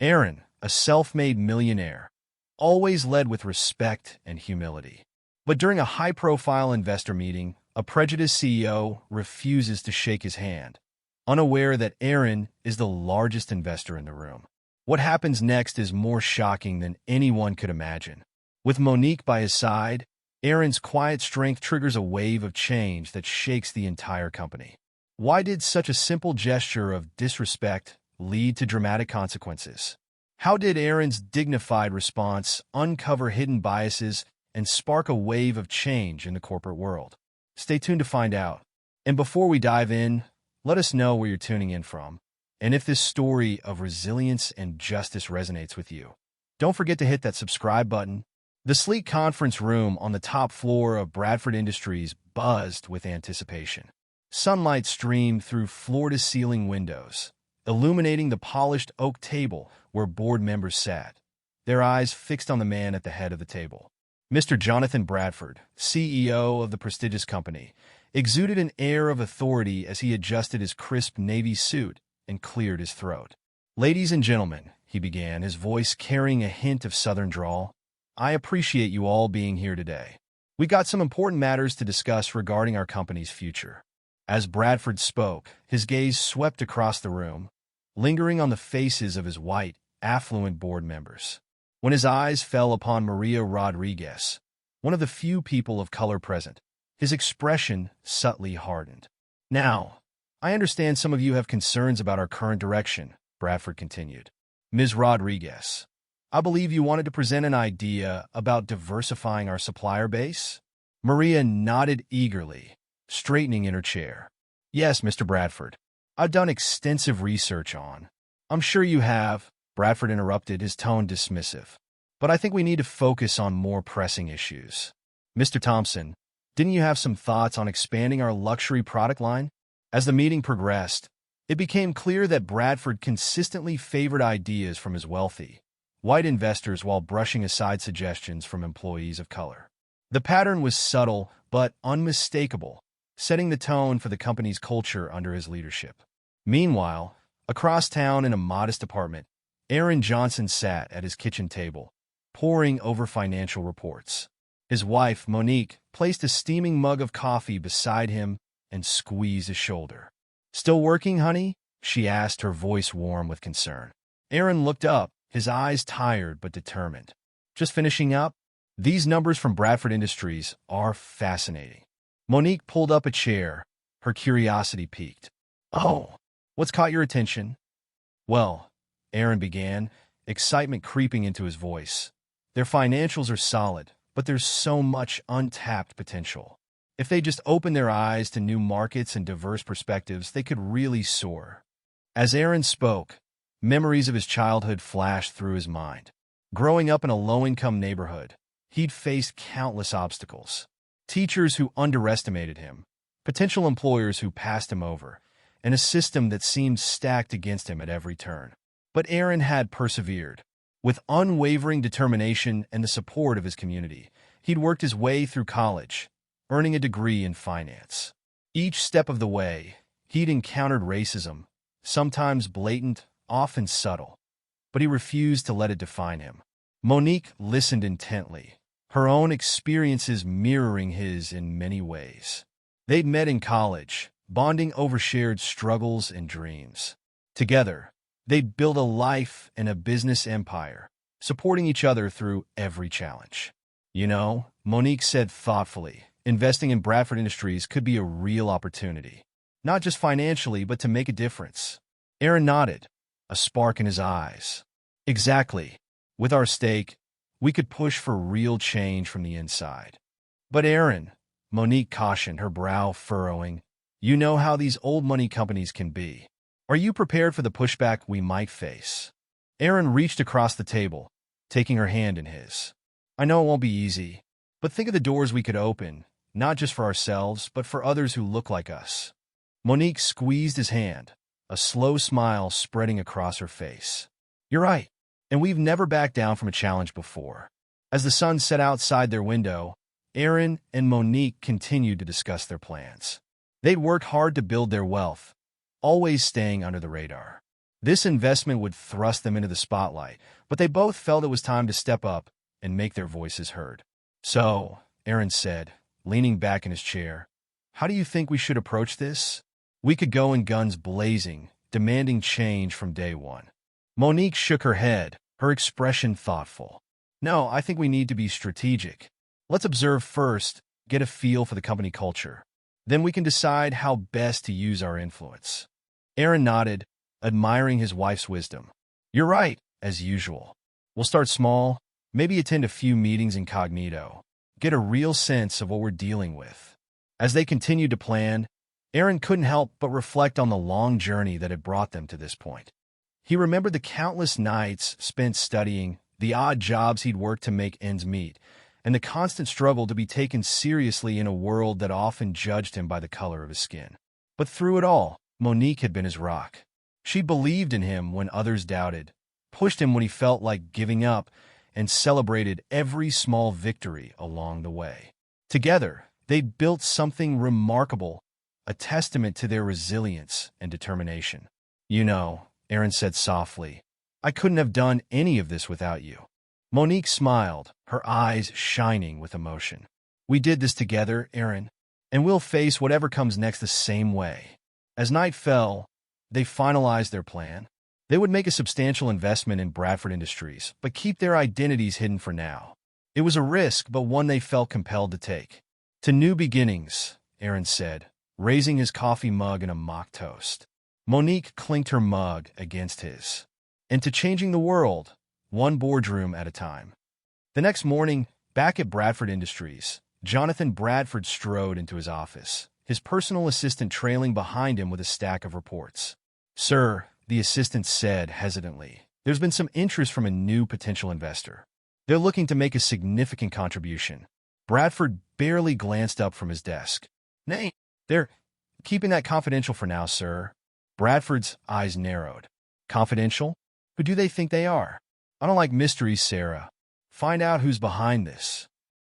Aaron, a self-made millionaire, always led with respect and humility. But during a high-profile investor meeting, a prejudice CEO refuses to shake his hand, unaware that Aaron is the largest investor in the room. What happens next is more shocking than anyone could imagine. With Monique by his side, Aaron's quiet strength triggers a wave of change that shakes the entire company. Why did such a simple gesture of disrespect lead to dramatic consequences? How did Aaron's dignified response uncover hidden biases and spark a wave of change in the corporate world? Stay tuned to find out. And before we dive in, let us know where you're tuning in from, and if this story of resilience and justice resonates with you. Don't forget to hit that subscribe button. The sleek conference room on the top floor of Bradford Industries buzzed with anticipation. Sunlight streamed through floor-to-ceiling windows, illuminating the polished oak table where board members sat, their eyes fixed on the man at the head of the table. Mr. Jonathan Bradford, CEO of the prestigious company, exuded an air of authority as he adjusted his crisp navy suit and cleared his throat. "Ladies and gentlemen," he began, his voice carrying a hint of southern drawl, "I appreciate you all being here today. We got some important matters to discuss regarding our company's future." As Bradford spoke, his gaze swept across the room, lingering on the faces of his white, affluent board members. When his eyes fell upon Maria Rodriguez, one of the few people of color present, his expression subtly hardened. "Now, I understand some of you have concerns about our current direction," Bradford continued. "Ms. Rodriguez, I believe you wanted to present an idea about diversifying our supplier base?" Maria nodded eagerly, straightening in her chair. "Yes, Mr. Bradford. I've done extensive research on—" "I'm sure you have," Bradford interrupted, his tone dismissive. "But I think we need to focus on more pressing issues. Mr. Thompson, didn't you have some thoughts on expanding our luxury product line?" As the meeting progressed, it became clear that Bradford consistently favored ideas from his wealthy, white investors while brushing aside suggestions from employees of color. The pattern was subtle but unmistakable, setting the tone for the company's culture under his leadership. Meanwhile, across town in a modest apartment, Aaron Johnson sat at his kitchen table, poring over financial reports. His wife, Monique, placed a steaming mug of coffee beside him and squeezed his shoulder. "Still working, honey?" she asked, her voice warm with concern. Aaron looked up, his eyes tired but determined. "Just finishing up? These numbers from Bradford Industries are fascinating." Monique pulled up a chair, her curiosity piqued. "Oh, what's caught your attention?" "Well," Aaron began, excitement creeping into his voice, "their financials are solid, but there's so much untapped potential. If they just open their eyes to new markets and diverse perspectives, they could really soar." As Aaron spoke, memories of his childhood flashed through his mind. Growing up in a low-income neighborhood, he'd faced countless obstacles. Teachers who underestimated him, potential employers who passed him over, and a system that seemed stacked against him at every turn. But Aaron had persevered. With unwavering determination and the support of his community, he'd worked his way through college, earning a degree in finance. Each step of the way, he'd encountered racism, sometimes blatant, often subtle, but he refused to let it define him. Monique listened intently, her own experiences mirroring his in many ways. They'd met in college, bonding over shared struggles and dreams. Together, they'd built a life and a business empire, supporting each other through every challenge. "You know," Monique said thoughtfully, "investing in Bradford Industries could be a real opportunity. Not just financially, but to make a difference." Aaron nodded, a spark in his eyes. "Exactly. With our stake, we could push for real change from the inside." "But Aaron," Monique cautioned, her brow furrowing, "you know how these old money companies can be. Are you prepared for the pushback we might face?" Aaron reached across the table, taking her hand in his. "I know it won't be easy, but think of the doors we could open, not just for ourselves, but for others who look like us." Monique squeezed his hand, a slow smile spreading across her face. "You're right, and we've never backed down from a challenge before." As the sun set outside their window, Aaron and Monique continued to discuss their plans. They'd worked hard to build their wealth, always staying under the radar. This investment would thrust them into the spotlight, but they both felt it was time to step up and make their voices heard. "So," Aaron said, leaning back in his chair, "how do you think we should approach this? We could go in guns blazing, demanding change from day one." Monique shook her head, her expression thoughtful. "No, I think we need to be strategic. Let's observe first, get a feel for the company culture. Then we can decide how best to use our influence." Aaron nodded, admiring his wife's wisdom. "You're right, as usual. We'll start small, maybe attend a few meetings incognito, get a real sense of what we're dealing with." As they continued to plan, Aaron couldn't help but reflect on the long journey that had brought them to this point. He remembered the countless nights spent studying, the odd jobs he'd worked to make ends meet, and the constant struggle to be taken seriously in a world that often judged him by the color of his skin. But through it all, Monique had been his rock. She believed in him when others doubted, pushed him when he felt like giving up, and celebrated every small victory along the way. Together, they'd built something remarkable, a testament to their resilience and determination. "You know," Aaron said softly, "I couldn't have done any of this without you." Monique smiled, her eyes shining with emotion. "We did this together, Aaron, and we'll face whatever comes next the same way." As night fell, they finalized their plan. They would make a substantial investment in Bradford Industries, but keep their identities hidden for now. It was a risk, but one they felt compelled to take. "To new beginnings," Aaron said, raising his coffee mug in a mock toast. Monique clinked her mug against his. "And to changing the world, one boardroom at a time." The next morning, back at Bradford Industries, Jonathan Bradford strode into his office, his personal assistant trailing behind him with a stack of reports. "Sir," the assistant said hesitantly, "there's been some interest from a new potential investor. They're looking to make a significant contribution." Bradford barely glanced up from his desk. "Nay, they're keeping that confidential for now, sir." Bradford's eyes narrowed. "Confidential? Who do they think they are?" "I don't like mysteries, Sarah. Find out who's behind this."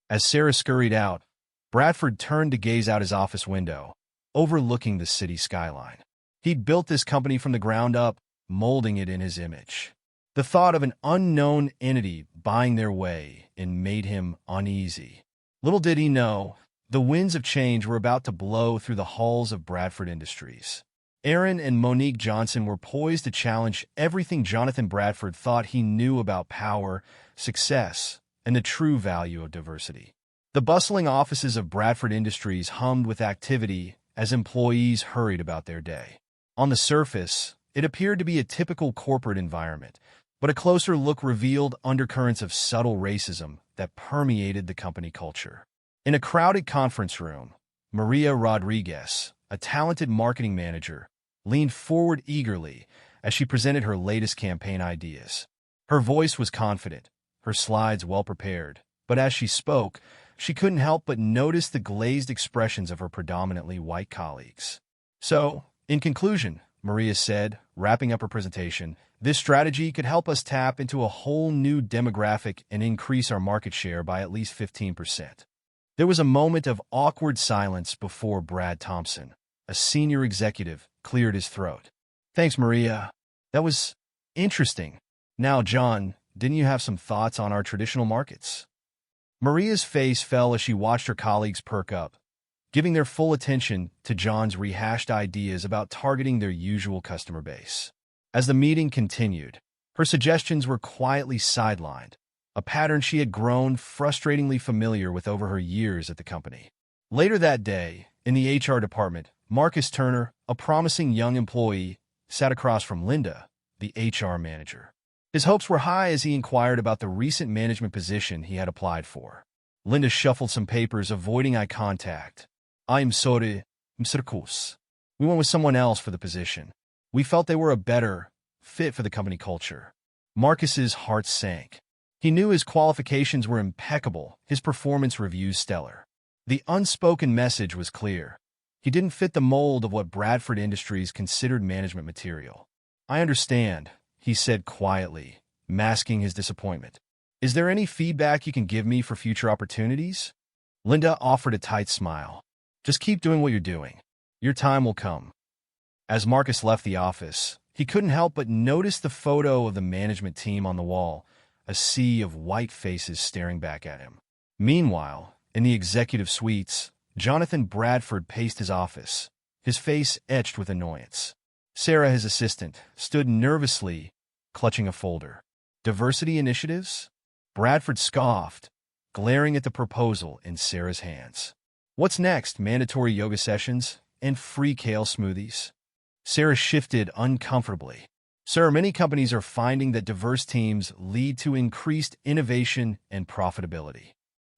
As Sarah scurried out, Bradford turned to gaze out his office window, overlooking the city skyline. He'd built this company from the ground up, molding it in his image. The thought of an unknown entity buying their way in made him uneasy. Little did he know, the winds of change were about to blow through the halls of Bradford Industries. Aaron and Monique Johnson were poised to challenge everything Jonathan Bradford thought he knew about power, success, and the true value of diversity. The bustling offices of Bradford Industries hummed with activity as employees hurried about their day. On the surface, it appeared to be a typical corporate environment, but a closer look revealed undercurrents of subtle racism that permeated the company culture. In a crowded conference room, Maria Rodriguez, a talented marketing manager, leaned forward eagerly as she presented her latest campaign ideas. Her voice was confident, her slides well-prepared, but as she spoke, she couldn't help but notice the glazed expressions of her predominantly white colleagues. "So, in conclusion," Maria said, wrapping up her presentation, "this strategy could help us tap into a whole new demographic and increase our market share by at least 15%. There was a moment of awkward silence before Brad Thompson, a senior executive, cleared his throat. "Thanks, Maria. That was interesting. Now, John, didn't you have some thoughts on our traditional markets?" Maria's face fell as she watched her colleagues perk up, giving their full attention to John's rehashed ideas about targeting their usual customer base. As the meeting continued, her suggestions were quietly sidelined, a pattern she had grown frustratingly familiar with over her years at the company. Later that day, in the HR department, Marcus Turner, a promising young employee, sat across from Linda, the HR manager. His hopes were high as he inquired about the recent management position he had applied for. Linda shuffled some papers, avoiding eye contact. "I'm sorry, Mr. Kus. We went with someone else for the position. We felt they were a better fit for the company culture." Marcus's heart sank. He knew his qualifications were impeccable, his performance reviews stellar. The unspoken message was clear. He didn't fit the mold of what Bradford Industries considered management material. "I understand," he said quietly, masking his disappointment. "Is there any feedback you can give me for future opportunities?" Linda offered a tight smile. "Just keep doing what you're doing. Your time will come." As Marcus left the office, He couldn't help but notice the photo of the management team on the wall, a sea of white faces staring back at him. Meanwhile, in the executive suites, Jonathan Bradford paced his office, his face etched with annoyance. Sarah, his assistant, stood nervously, clutching a folder. Diversity initiatives? Bradford scoffed, glaring at the proposal in Sarah's hands. What's next? Mandatory yoga sessions and free kale smoothies? Sarah shifted uncomfortably. Sir, many companies are finding that diverse teams lead to increased innovation and profitability.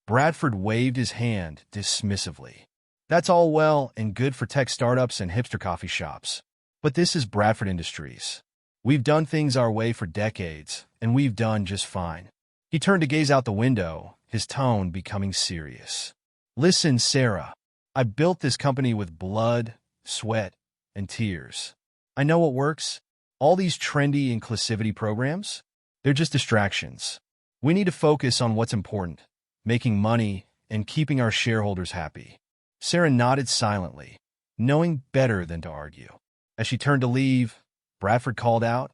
Bradford waved his hand dismissively. That's all well and good for tech startups and hipster coffee shops. But this is Bradford Industries. We've done things our way for decades, and we've done just fine. He turned to gaze out the window, his tone becoming serious. Listen, Sarah, I built this company with blood, sweat, and tears. I know what works. All these trendy inclusivity programs, they're just distractions. We need to focus on what's important, making money and keeping our shareholders happy. Sarah nodded silently, knowing better than to argue. As she turned to leave, Bradford called out,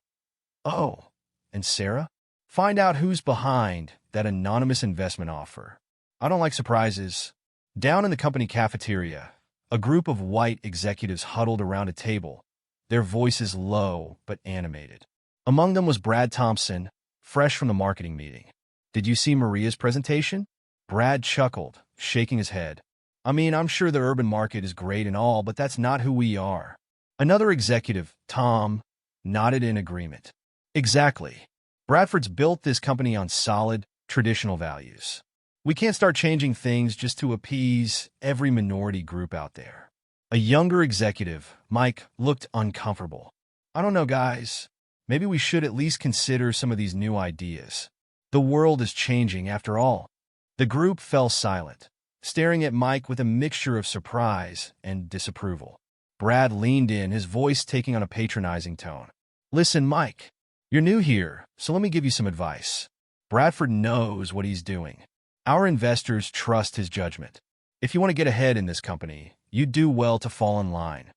"Oh, and Sarah? Find out who's behind that anonymous investment offer. I don't like surprises." Down in the company cafeteria, a group of white executives huddled around a table, their voices low but animated. Among them was Brad Thompson, fresh from the marketing meeting. "Did you see Maria's presentation?" Brad chuckled, shaking his head. "I mean, I'm sure the urban market is great and all, but that's not who we are." Another executive, Tom, nodded in agreement. "Exactly. Bradford's built this company on solid, traditional values. We can't start changing things just to appease every minority group out there." A younger executive, Mike, looked uncomfortable. "I don't know, guys. Maybe we should at least consider some of these new ideas. The world is changing after all." The group fell silent, staring at Mike with a mixture of surprise and disapproval. Brad leaned in, his voice taking on a patronizing tone. "Listen, Mike, you're new here, so let me give you some advice. Bradford knows what he's doing. Our investors trust his judgment. If you want to get ahead in this company, you do well to fall in line."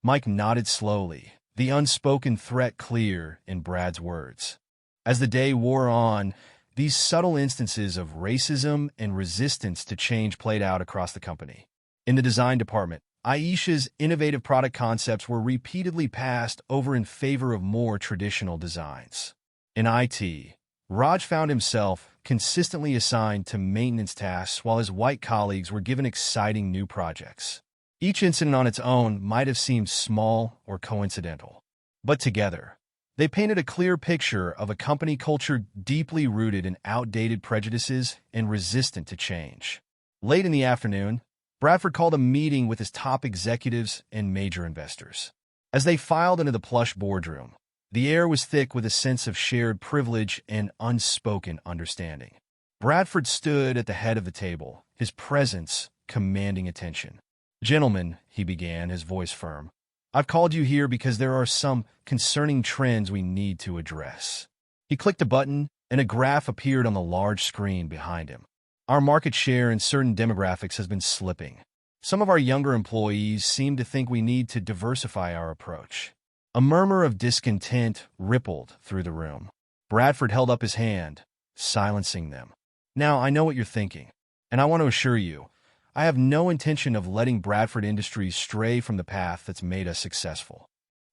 Mike nodded slowly, the unspoken threat clear in Brad's words. As the day wore on, these subtle instances of racism and resistance to change played out across the company. In the design department, Aisha's innovative product concepts were repeatedly passed over in favor of more traditional designs. In IT, Raj found himself consistently assigned to maintenance tasks while his white colleagues were given exciting new projects. Each incident on its own might have seemed small or coincidental, but together, they painted a clear picture of a company culture deeply rooted in outdated prejudices and resistant to change. Late in the afternoon, Bradford called a meeting with his top executives and major investors. As they filed into the plush boardroom, the air was thick with a sense of shared privilege and unspoken understanding. Bradford stood at the head of the table, his presence commanding attention. "Gentlemen," he began, his voice firm, "I've called you here because there are some concerning trends we need to address." He clicked a button, and a graph appeared on the large screen behind him. "Our market share in certain demographics has been slipping. Some of our younger employees seem to think we need to diversify our approach." A murmur of discontent rippled through the room. Bradford held up his hand, silencing them. "Now, I know what you're thinking, and I want to assure you, I have no intention of letting Bradford Industries stray from the path that's made us successful."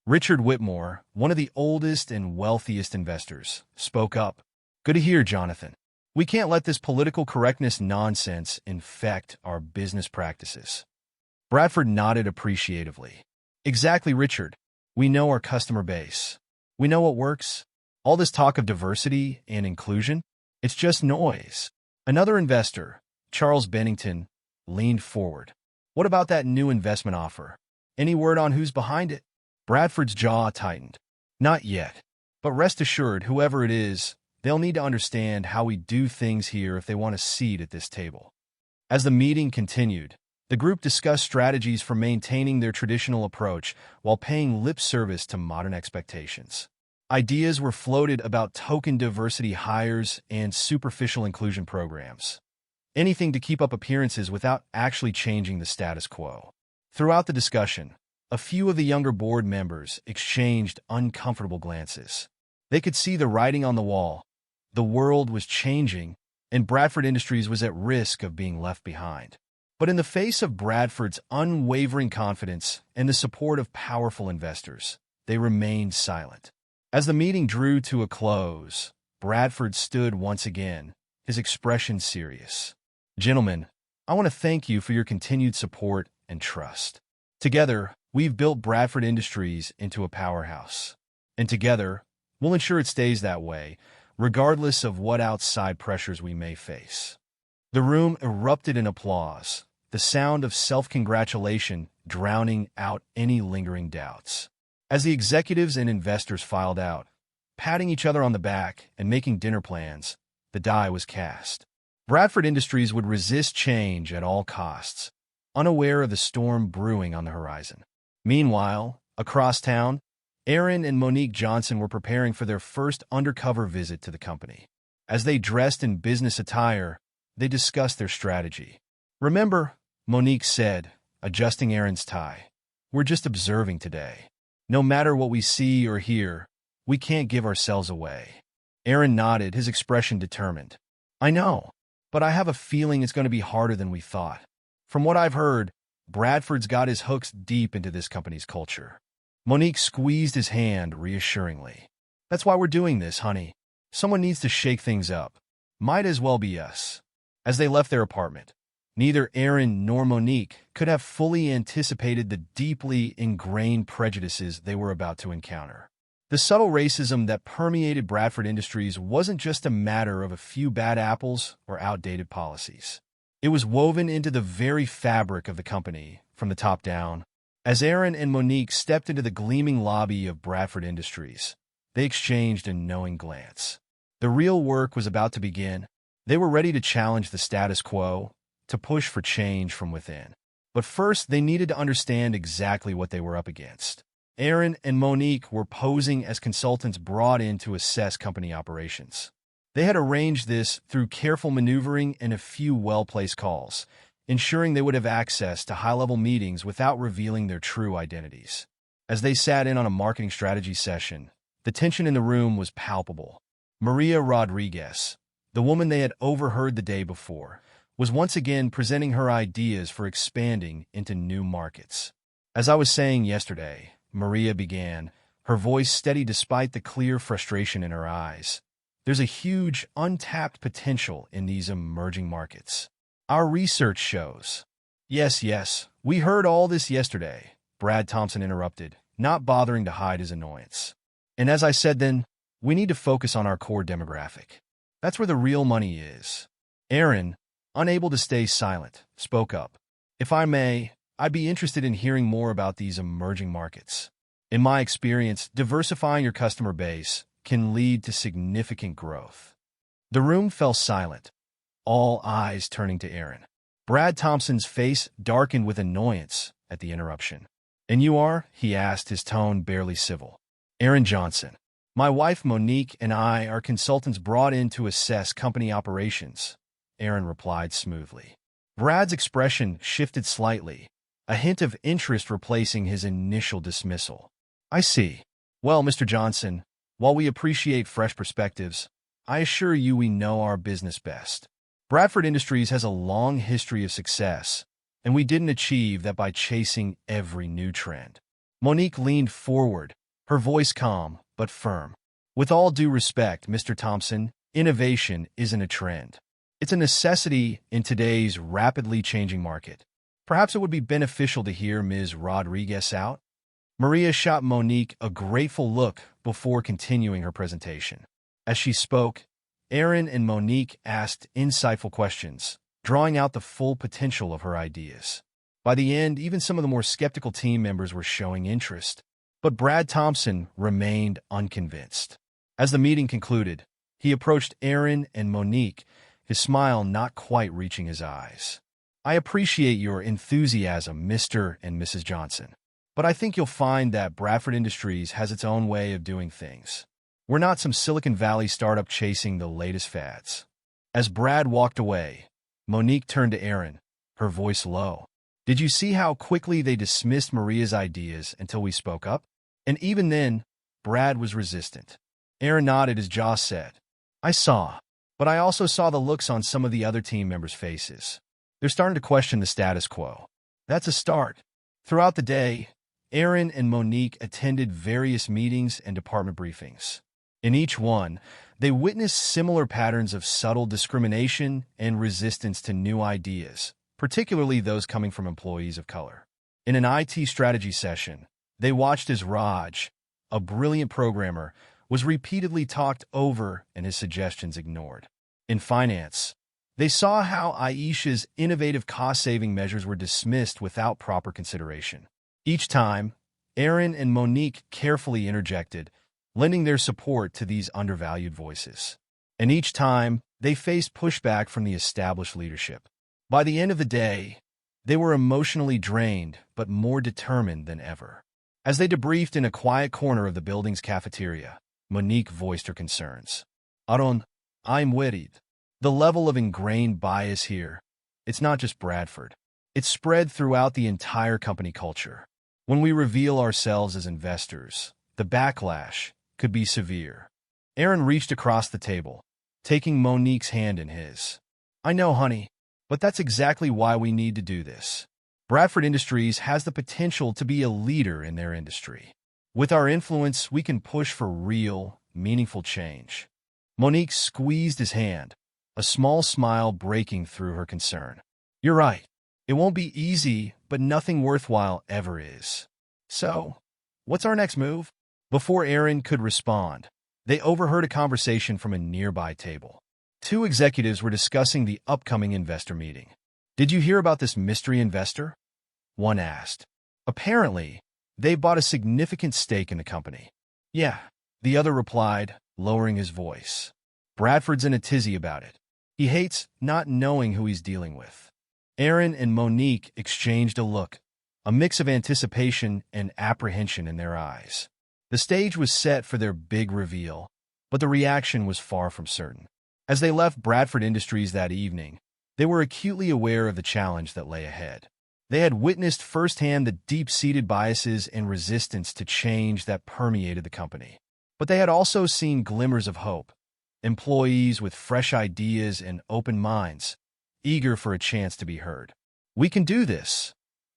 Richard Whitmore, one of the oldest and wealthiest investors, spoke up. "Good to hear, Jonathan. We can't let this political correctness nonsense infect our business practices." Bradford nodded appreciatively. "Exactly, Richard. We know our customer base. We know what works. All this talk of diversity and inclusion, it's just noise." Another investor, Charles Bennington, leaned forward. "What about that new investment offer? Any word on who's behind it?" Bradford's jaw tightened. "Not yet. But rest assured, whoever it is, they'll need to understand how we do things here if they want a seat at this table." As the meeting continued, the group discussed strategies for maintaining their traditional approach while paying lip service to modern expectations. Ideas were floated about token diversity hires and superficial inclusion programs. Anything to keep up appearances without actually changing the status quo. Throughout the discussion, A few of the younger board members exchanged uncomfortable glances. They could see the writing on the wall. The world was changing, and Bradford Industries was at risk of being left behind. But in the face of Bradford's unwavering confidence and the support of powerful investors, they remained silent. As the meeting drew to a close, Bradford stood once again, his expression serious. "Gentlemen, I want to thank you for your continued support and trust. Together, we've built Bradford Industries into a powerhouse. And together, we'll ensure it stays that way, regardless of what outside pressures we may face." The room erupted in applause, the sound of self-congratulation drowning out any lingering doubts. As the executives and investors filed out, patting each other on the back and making dinner plans, the die was cast. Bradford Industries would resist change at all costs, unaware of the storm brewing on the horizon. Meanwhile, across town, Aaron and Monique Johnson were preparing for their first undercover visit to the company. As they dressed in business attire, they discussed their strategy. "Remember," Monique said, adjusting Aaron's tie, "we're just observing today. No matter what we see or hear, we can't give ourselves away." Aaron nodded, his expression determined. "I know, but I have a feeling it's going to be harder than we thought. From what I've heard, Bradford's got his hooks deep into this company's culture." Monique squeezed his hand reassuringly. "That's why we're doing this, honey. Someone needs to shake things up. Might as well be us." As they left their apartment, neither Aaron nor Monique could have fully anticipated the deeply ingrained prejudices they were about to encounter. The subtle racism that permeated Bradford Industries wasn't just a matter of a few bad apples or outdated policies. It was woven into the very fabric of the company, from the top down. As Aaron and Monique stepped into the gleaming lobby of Bradford Industries, they exchanged a knowing glance. The real work was about to begin. They were ready to challenge the status quo, to push for change from within. But first, they needed to understand exactly what they were up against. Aaron and Monique were posing as consultants brought in to assess company operations. They had arranged this through careful maneuvering and a few well-placed calls, ensuring they would have access to high-level meetings without revealing their true identities. As they sat in on a marketing strategy session, the tension in the room was palpable. Maria Rodriguez, the woman they had overheard the day before, was once again presenting her ideas for expanding into new markets. "As I was saying yesterday," Maria began, her voice steady despite the clear frustration in her eyes, "there's a huge, untapped potential in these emerging markets. Our research shows—" Yes, we heard all this yesterday," Brad Thompson interrupted, not bothering to hide his annoyance. "And as I said then, we need to focus on our core demographic. That's where the real money is." Aaron, unable to stay silent, spoke up. "If I may, I'd be interested in hearing more about these emerging markets. In my experience, diversifying your customer base can lead to significant growth." The room fell silent, all eyes turning to Aaron. Brad Thompson's face darkened with annoyance at the interruption. "And you are?" he asked, his tone barely civil. "Aaron Johnson. My wife Monique and I are consultants brought in to assess company operations," Aaron replied smoothly. Brad's expression shifted slightly, a hint of interest replacing his initial dismissal. "I see. Well, Mr. Johnson, while we appreciate fresh perspectives, I assure you we know our business best. Bradford Industries has a long history of success, and we didn't achieve that by chasing every new trend." Monique leaned forward, her voice calm but firm. "With all due respect, Mr. Thompson, innovation isn't a trend. It's a necessity in today's rapidly changing market. Perhaps it would be beneficial to hear Ms. Rodriguez out." Maria shot Monique a grateful look before continuing her presentation. As she spoke, Aaron and Monique asked insightful questions, drawing out the full potential of her ideas. By the end, even some of the more skeptical team members were showing interest, but Brad Thompson remained unconvinced. As the meeting concluded, he approached Aaron and Monique, his smile not quite reaching his eyes. "I appreciate your enthusiasm, Mr. and Mrs. Johnson, but I think you'll find that Bradford Industries has its own way of doing things. We're not some Silicon Valley startup chasing the latest fads." As Brad walked away, Monique turned to Aaron, her voice low. Did you see how quickly they dismissed Maria's ideas until we spoke up? And even then, Brad was resistant. Aaron nodded as Joss said, I saw, but I also saw the looks on some of the other team members' faces. They're starting to question the status quo. That's a start. Throughout the day, Aaron and Monique attended various meetings and department briefings. In each one, they witnessed similar patterns of subtle discrimination and resistance to new ideas, particularly those coming from employees of color. In an IT strategy session, they watched as Raj, a brilliant programmer, was repeatedly talked over and his suggestions ignored. In finance, they saw how Aisha's innovative cost-saving measures were dismissed without proper consideration. Each time, Aaron and Monique carefully interjected, lending their support to these undervalued voices. And each time, they faced pushback from the established leadership. By the end of the day, they were emotionally drained but more determined than ever. As they debriefed in a quiet corner of the building's cafeteria, Monique voiced her concerns. Aaron, I'm worried. The level of ingrained bias here, it's not just Bradford. It's spread throughout the entire company culture. When we reveal ourselves as investors, the backlash could be severe. Aaron reached across the table, taking Monique's hand in his. I know, honey, but that's exactly why we need to do this. Bradford Industries has the potential to be a leader in their industry. With our influence, we can push for real, meaningful change. Monique squeezed his hand, a small smile breaking through her concern. You're right. It won't be easy, but nothing worthwhile ever is. So, what's our next move? Before Aaron could respond, they overheard a conversation from a nearby table. Two executives were discussing the upcoming investor meeting. Did you hear about this mystery investor? One asked. Apparently, they bought a significant stake in the company. Yeah, the other replied, lowering his voice. Bradford's in a tizzy about it. He hates not knowing who he's dealing with. Aaron and Monique exchanged a look, a mix of anticipation and apprehension in their eyes. The stage was set for their big reveal, but the reaction was far from certain. As they left Bradford Industries that evening, they were acutely aware of the challenge that lay ahead. They had witnessed firsthand the deep-seated biases and resistance to change that permeated the company. But they had also seen glimmers of hope, employees with fresh ideas and open minds, eager for a chance to be heard. We can do this,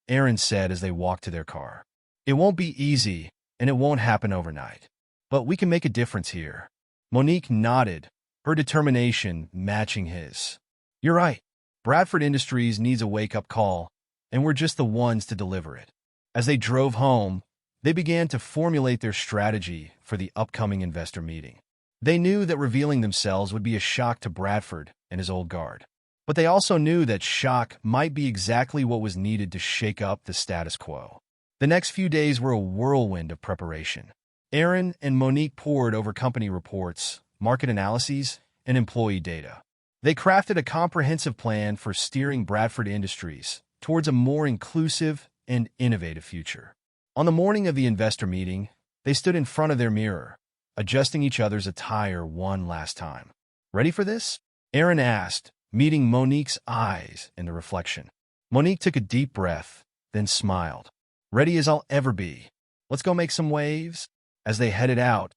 Aaron said as they walked to their car. It won't be easy, and it won't happen overnight. But we can make a difference here. Monique nodded, her determination matching his. You're right. Bradford Industries needs a wake-up call, and we're just the ones to deliver it. As they drove home, they began to formulate their strategy for the upcoming investor meeting. They knew that revealing themselves would be a shock to Bradford and his old guard. But they also knew that shock might be exactly what was needed to shake up the status quo. The next few days were a whirlwind of preparation. Aaron and Monique pored over company reports, market analyses, and employee data. They crafted a comprehensive plan for steering Bradford Industries towards a more inclusive and innovative future. On the morning of the investor meeting, they stood in front of their mirror, adjusting each other's attire one last time. Ready for this? Aaron asked, meeting Monique's eyes in the reflection. Monique took a deep breath, then smiled. Ready as I'll ever be. Let's go make some waves. As they headed out,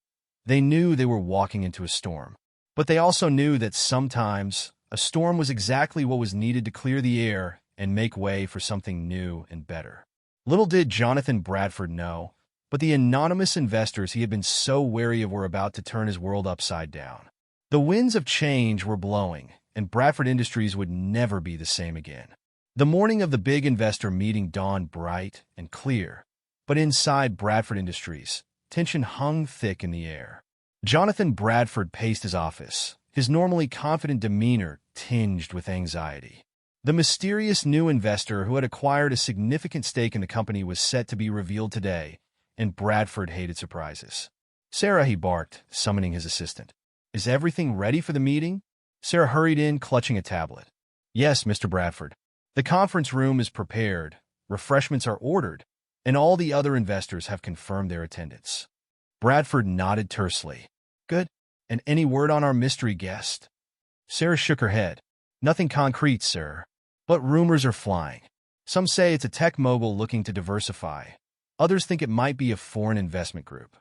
they knew they were walking into a storm. But they also knew that sometimes a storm was exactly what was needed to clear the air and make way for something new and better. Little did Jonathan Bradford know, but the anonymous investors he had been so wary of were about to turn his world upside down. The winds of change were blowing, and Bradford Industries would never be the same again. The morning of the big investor meeting dawned bright and clear, but inside Bradford Industries, tension hung thick in the air. Jonathan Bradford paced his office, his normally confident demeanor tinged with anxiety. The mysterious new investor who had acquired a significant stake in the company was set to be revealed today, and Bradford hated surprises. Sarah, he barked, summoning his assistant. Is everything ready for the meeting? Sarah hurried in, clutching a tablet. Yes, Mr. Bradford. The conference room is prepared, refreshments are ordered, and all the other investors have confirmed their attendance. Bradford nodded tersely. Good. And any word on our mystery guest? Sarah shook her head. Nothing concrete, sir. But rumors are flying. Some say it's a tech mogul looking to diversify. Others think it might be a foreign investment group.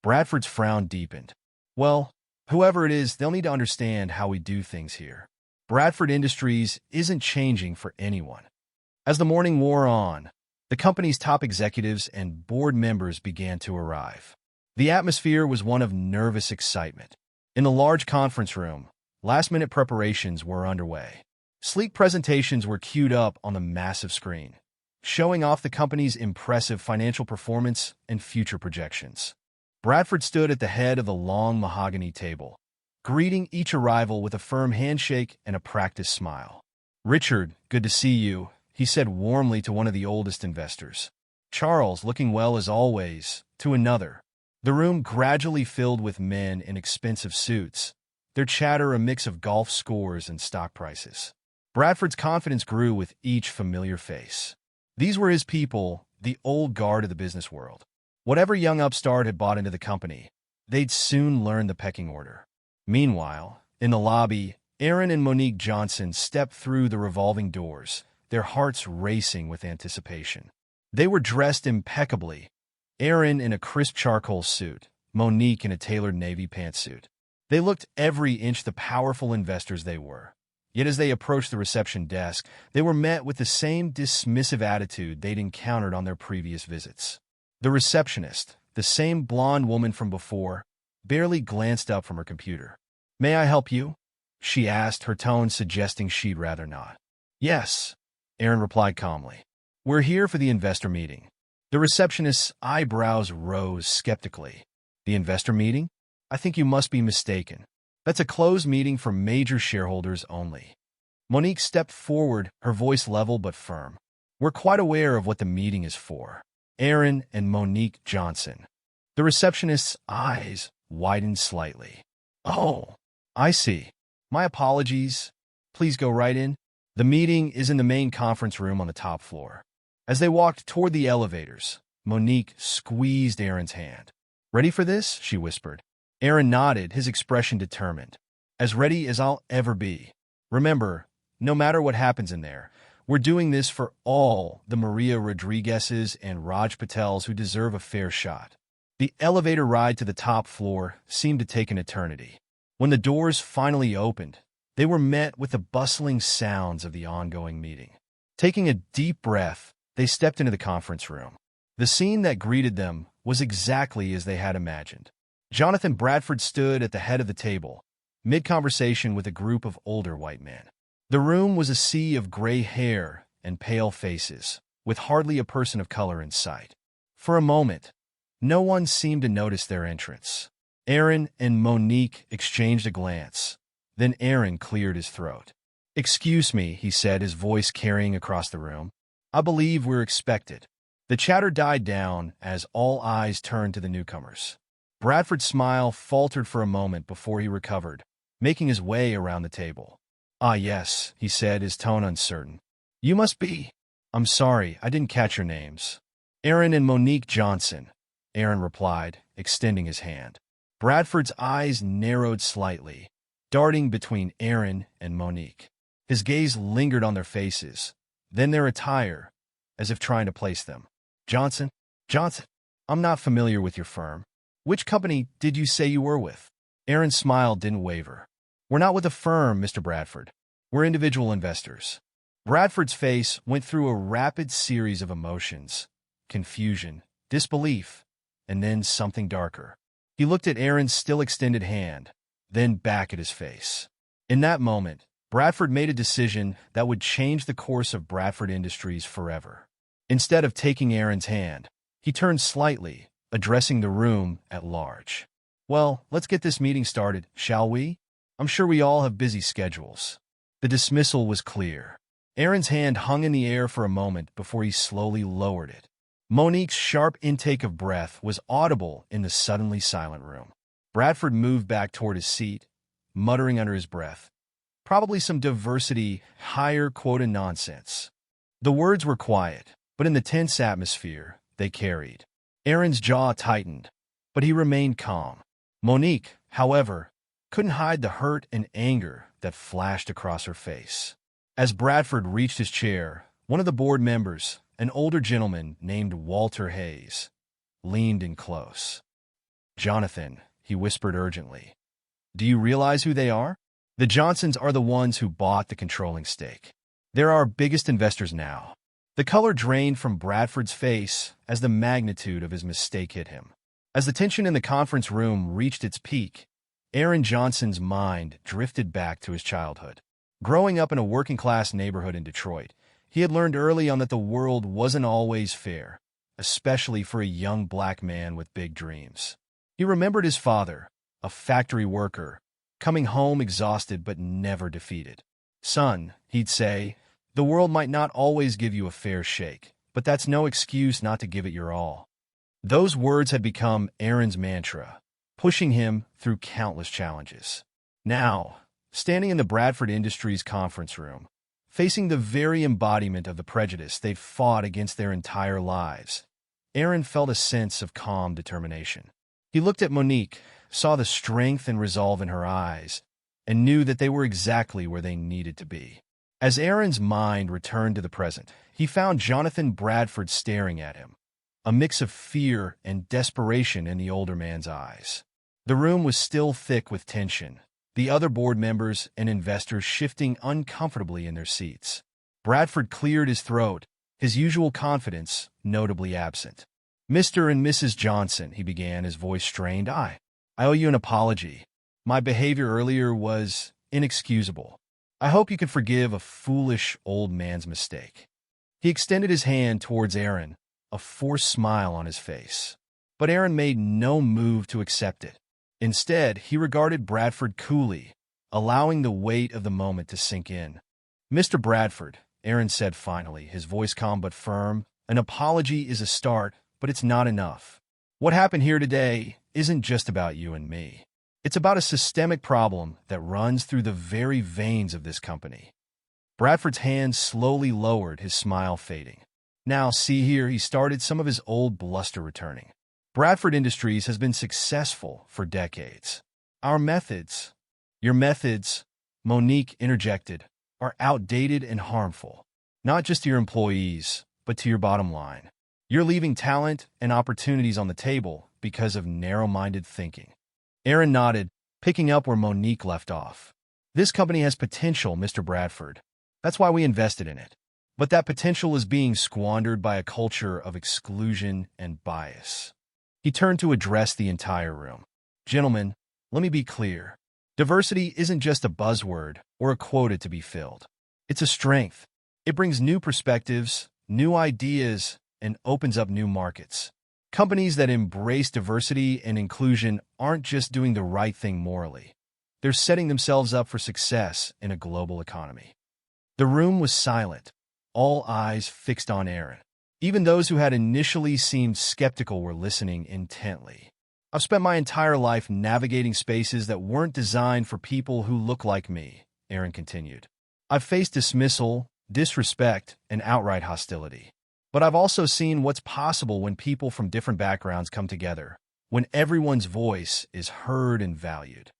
Bradford's frown deepened. Well, whoever it is, they'll need to understand how we do things here. Bradford Industries isn't changing for anyone. As the morning wore on, the company's top executives and board members began to arrive. The atmosphere was one of nervous excitement. In the large conference room, last-minute preparations were underway. Sleek presentations were queued up on the massive screen, showing off the company's impressive financial performance and future projections. Bradford stood at the head of the long mahogany table, greeting each arrival with a firm handshake and a practiced smile. "Richard, good to see you," he said warmly to one of the oldest investors. "Charles, looking well as always," to another. The room gradually filled with men in expensive suits, their chatter a mix of golf scores and stock prices. Bradford's confidence grew with each familiar face. These were his people, the old guard of the business world. Whatever young upstart had bought into the company, they'd soon learn the pecking order. Meanwhile, in the lobby, Aaron and Monique Johnson stepped through the revolving doors, their hearts racing with anticipation. They were dressed impeccably, Aaron in a crisp charcoal suit, Monique in a tailored navy pantsuit. They looked every inch the powerful investors they were. Yet as they approached the reception desk, they were met with the same dismissive attitude they'd encountered on their previous visits. The receptionist, the same blonde woman from before, barely glanced up from her computer. "May I help you?" she asked, her tone suggesting she'd rather not. "Yes," Aaron replied calmly. "We're here for the investor meeting." The receptionist's eyebrows rose skeptically. "The investor meeting? I think you must be mistaken. That's a closed meeting for major shareholders only." Monique stepped forward, her voice level but firm. "We're quite aware of what the meeting is for." Aaron and Monique Johnson. The receptionist's eyes widened slightly. "Oh, I see. My apologies. Please go right in." The meeting is in the main conference room on the top floor. As they walked toward the elevators, Monique squeezed Aaron's hand. "Ready for this?" she whispered. Aaron nodded, his expression determined. "As ready as I'll ever be. Remember, no matter what happens in there, we're doing this for all the Maria Rodriguez's and Raj Patels who deserve a fair shot." The elevator ride to the top floor seemed to take an eternity. When the doors finally opened, they were met with the bustling sounds of the ongoing meeting. Taking a deep breath, they stepped into the conference room. The scene that greeted them was exactly as they had imagined. Jonathan Bradford stood at the head of the table, mid-conversation with a group of older white men. The room was a sea of gray hair and pale faces, with hardly a person of color in sight. For a moment, no one seemed to notice their entrance. Aaron and Monique exchanged a glance. Then Aaron cleared his throat. "Excuse me," he said, his voice carrying across the room. "I believe we're expected." The chatter died down as all eyes turned to the newcomers. Bradford's smile faltered for a moment before he recovered, making his way around the table. "Ah, yes," he said, his tone uncertain. "You must be—" "I'm sorry, I didn't catch your names." "Aaron and Monique Johnson," Aaron replied, extending his hand. Bradford's eyes narrowed slightly, darting between Aaron and Monique. His gaze lingered on their faces, then their attire, as if trying to place them. "Johnson? Johnson? I'm not familiar with your firm. Which company did you say you were with?" Aaron's smile didn't waver. "We're not with a firm, Mr. Bradford. We're individual investors." Bradford's face went through a rapid series of emotions: confusion, disbelief, and then something darker. He looked at Aaron's still extended hand, then back at his face. In that moment, Bradford made a decision that would change the course of Bradford Industries forever. Instead of taking Aaron's hand, he turned slightly, addressing the room at large. "Well, let's get this meeting started, shall we? I'm sure we all have busy schedules." The dismissal was clear. Aaron's hand hung in the air for a moment before he slowly lowered it. Monique's sharp intake of breath was audible in the suddenly silent room. Bradford moved back toward his seat, muttering under his breath, "Probably some diversity, higher quota nonsense." The words were quiet, but in the tense atmosphere, they carried. Aaron's jaw tightened, but he remained calm. Monique, however, couldn't hide the hurt and anger that flashed across her face. As Bradford reached his chair, One of the board members, an older gentleman named Walter Hayes, leaned in close. "Jonathan," he whispered urgently, "do you realize who they are? The Johnsons are the ones who bought the controlling stake. They're our biggest investors now." The color drained from Bradford's face as the magnitude of his mistake hit him. As the tension in the conference room reached its peak, Aaron Johnson's mind drifted back to his childhood. Growing up in a working-class neighborhood in Detroit, he had learned early on that the world wasn't always fair, especially for a young black man with big dreams. He remembered his father, a factory worker, coming home exhausted but never defeated. "Son," he'd say, "the world might not always give you a fair shake, but that's no excuse not to give it your all." Those words had become Aaron's mantra, pushing him through countless challenges. Now, standing in the Bradford Industries conference room, facing the very embodiment of the prejudice they'd fought against their entire lives, Aaron felt a sense of calm determination. He looked at Monique, saw the strength and resolve in her eyes, and knew that they were exactly where they needed to be. As Aaron's mind returned to the present, he found Jonathan Bradford staring at him, a mix of fear and desperation in the older man's eyes. The room was still thick with tension, the other board members and investors shifting uncomfortably in their seats. Bradford cleared his throat, his usual confidence notably absent. "Mr. and Mrs. Johnson," he began, his voice strained, I owe you an apology. My behavior earlier was inexcusable. I hope you can forgive a foolish old man's mistake." He extended his hand towards Aaron, a forced smile on his face. But Aaron made no move to accept it. Instead, he regarded Bradford coolly, allowing the weight of the moment to sink in. "Mr. Bradford," Aaron said finally, his voice calm but firm, "an apology is a start, but it's not enough. What happened here today isn't just about you and me. It's about a systemic problem that runs through the very veins of this company." Bradford's hand slowly lowered, his smile fading. "Now, see here," he started, some of his old bluster returning. "Bradford Industries has been successful for decades. Our methods—" "Your methods," Monique interjected, "are outdated and harmful, not just to your employees, but to your bottom line. You're leaving talent and opportunities on the table because of narrow-minded thinking." Aaron nodded, picking up where Monique left off. "This company has potential, Mr. Bradford. That's why we invested in it. But that potential is being squandered by a culture of exclusion and bias." He turned to address the entire room. "Gentlemen, let me be clear. Diversity isn't just a buzzword or a quota to be filled. It's a strength. It brings new perspectives, new ideas, and opens up new markets. Companies that embrace diversity and inclusion aren't just doing the right thing morally. They're setting themselves up for success in a global economy." The room was silent, all eyes fixed on Aaron. Even those who had initially seemed skeptical were listening intently. "I've spent my entire life navigating spaces that weren't designed for people who look like me," Aaron continued. "I've faced dismissal, disrespect, and outright hostility. But I've also seen what's possible when people from different backgrounds come together, when everyone's voice is heard and valued."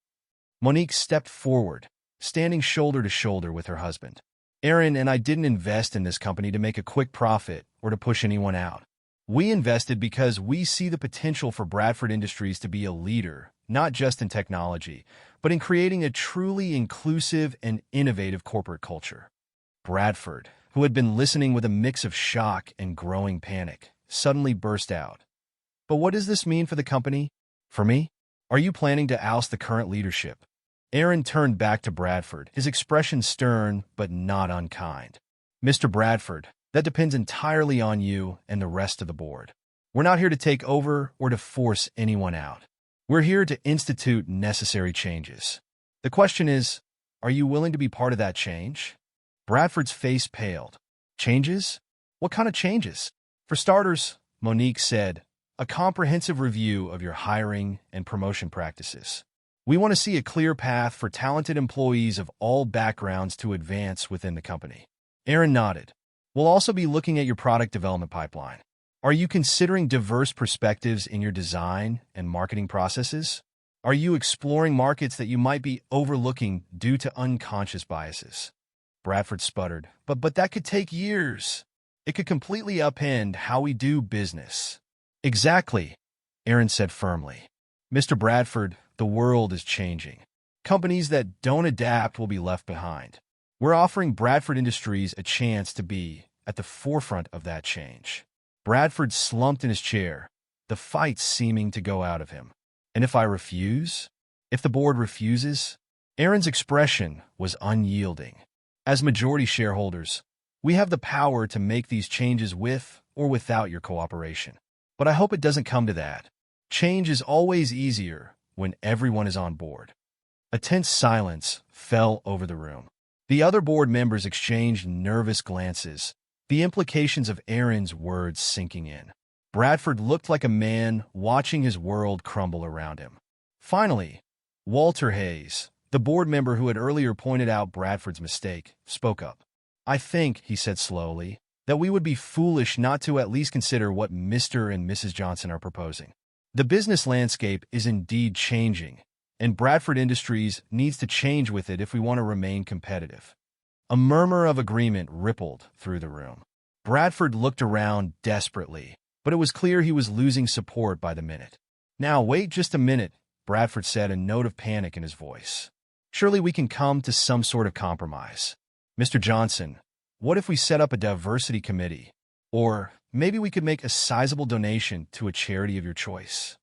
Monique stepped forward, standing shoulder to shoulder with her husband. "Aaron and I didn't invest in this company to make a quick profit or to push anyone out. We invested because we see the potential for Bradford Industries to be a leader, not just in technology, but in creating a truly inclusive and innovative corporate culture." Bradford, who had been listening with a mix of shock and growing panic, suddenly burst out. "But what does this mean for the company? For me? Are you planning to oust the current leadership?" Aaron turned back to Bradford, his expression stern but not unkind. "Mr. Bradford, that depends entirely on you and the rest of the board. We're not here to take over or to force anyone out. We're here to institute necessary changes. The question is, are you willing to be part of that change?" Bradford's face paled. "Changes? What kind of changes?" "For starters," Monique said, "a comprehensive review of your hiring and promotion practices. We want to see a clear path for talented employees of all backgrounds to advance within the company." Aaron nodded. "We'll also be looking at your product development pipeline. Are you considering diverse perspectives in your design and marketing processes? Are you exploring markets that you might be overlooking due to unconscious biases?" Bradford sputtered. But that could take years. It could completely upend how we do business. Exactly, Aaron said firmly. Mr. Bradford, the world is changing. Companies that don't adapt will be left behind. We're offering Bradford Industries a chance to be at the forefront of that change. Bradford slumped in his chair, the fight seeming to go out of him. And if I refuse? If the board refuses? Aaron's expression was unyielding. As majority shareholders, we have the power to make these changes with or without your cooperation. But I hope it doesn't come to that. Change is always easier when everyone is on board. A tense silence fell over the room. The other board members exchanged nervous glances, the implications of Aaron's words sinking in. Bradford looked like a man watching his world crumble around him. Finally, Walter Hayes, the board member who had earlier pointed out Bradford's mistake, spoke up. I think, he said slowly, that we would be foolish not to at least consider what Mr. and Mrs. Johnson are proposing. The business landscape is indeed changing, and Bradford Industries needs to change with it if we want to remain competitive. A murmur of agreement rippled through the room. Bradford looked around desperately, but it was clear he was losing support by the minute. Now, wait just a minute, Bradford said, a note of panic in his voice. Surely we can come to some sort of compromise. Mr. Johnson, what if we set up a diversity committee? Or maybe we could make a sizable donation to a charity of your choice.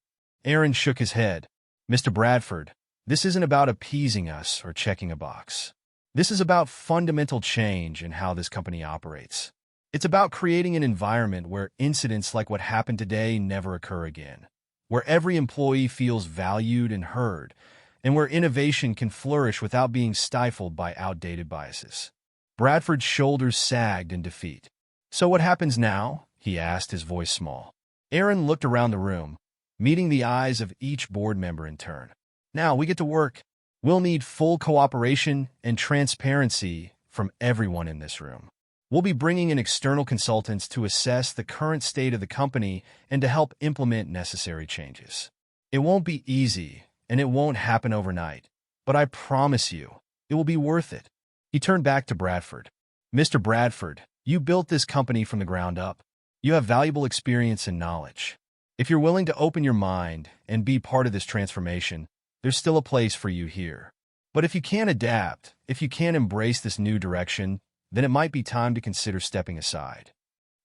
Aaron shook his head. Mr. Bradford, this isn't about appeasing us or checking a box. This is about fundamental change in how this company operates. It's about creating an environment where incidents like what happened today never occur again, where every employee feels valued and heard, and where innovation can flourish without being stifled by outdated biases. Bradford's shoulders sagged in defeat. So what happens now? He asked, his voice small. Aaron looked around the room, meeting the eyes of each board member in turn. Now we get to work. We'll need full cooperation and transparency from everyone in this room. We'll be bringing in external consultants to assess the current state of the company and to help implement necessary changes. It won't be easy, and it won't happen overnight, but I promise you, it will be worth it. He turned back to Bradford. Mr. Bradford, you built this company from the ground up. You have valuable experience and knowledge. If you're willing to open your mind and be part of this transformation, there's still a place for you here. But if you can't adapt, if you can't embrace this new direction, then it might be time to consider stepping aside.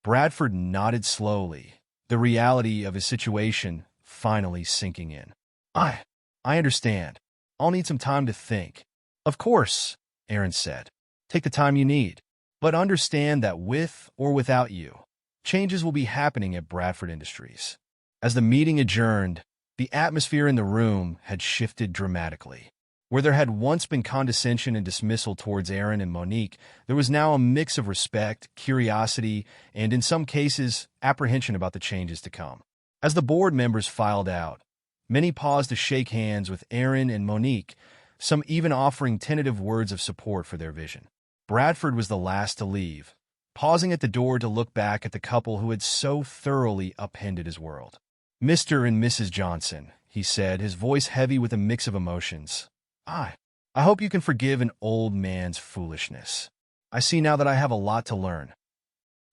Bradford nodded slowly, the reality of his situation finally sinking in. I understand. I'll need some time to think. Of course, Aaron said. Take the time you need. But understand that with or without you, changes will be happening at Bradford Industries. As the meeting adjourned, the atmosphere in the room had shifted dramatically. Where there had once been condescension and dismissal towards Aaron and Monique, there was now a mix of respect, curiosity, and in some cases, apprehension about the changes to come. As the board members filed out, many paused to shake hands with Aaron and Monique, some even offering tentative words of support for their vision. Bradford was the last to leave, pausing at the door to look back at the couple who had so thoroughly upended his world. Mr. and Mrs. Johnson, he said, his voice heavy with a mix of emotions. I hope you can forgive an old man's foolishness. I see now that I have a lot to learn.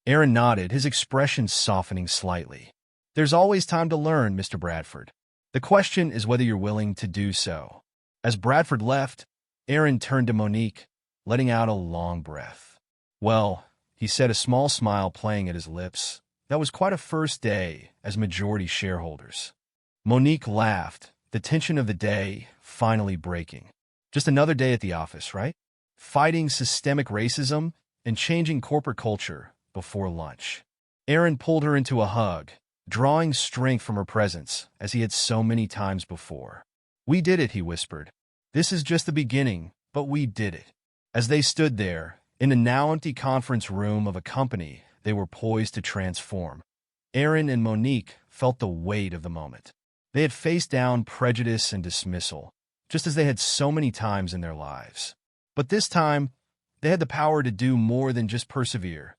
Aaron nodded, his expression softening slightly. There's always time to learn, Mr. Bradford. The question is whether you're willing to do so. As Bradford left, Aaron turned to Monique, letting out a long breath. Well, he said, a small smile playing at his lips. That was quite a first day as majority shareholders. Monique laughed, the tension of the day finally breaking. Just another day at the office, right? Fighting systemic racism and changing corporate culture before lunch. Aaron pulled her into a hug, drawing strength from her presence as he had so many times before. We did it, he whispered. This is just the beginning, but we did it. As they stood there, in the now empty conference room of a company they were poised to transform, Aaron and Monique felt the weight of the moment. They had faced down prejudice and dismissal, just as they had so many times in their lives. But this time, they had the power to do more than just persevere.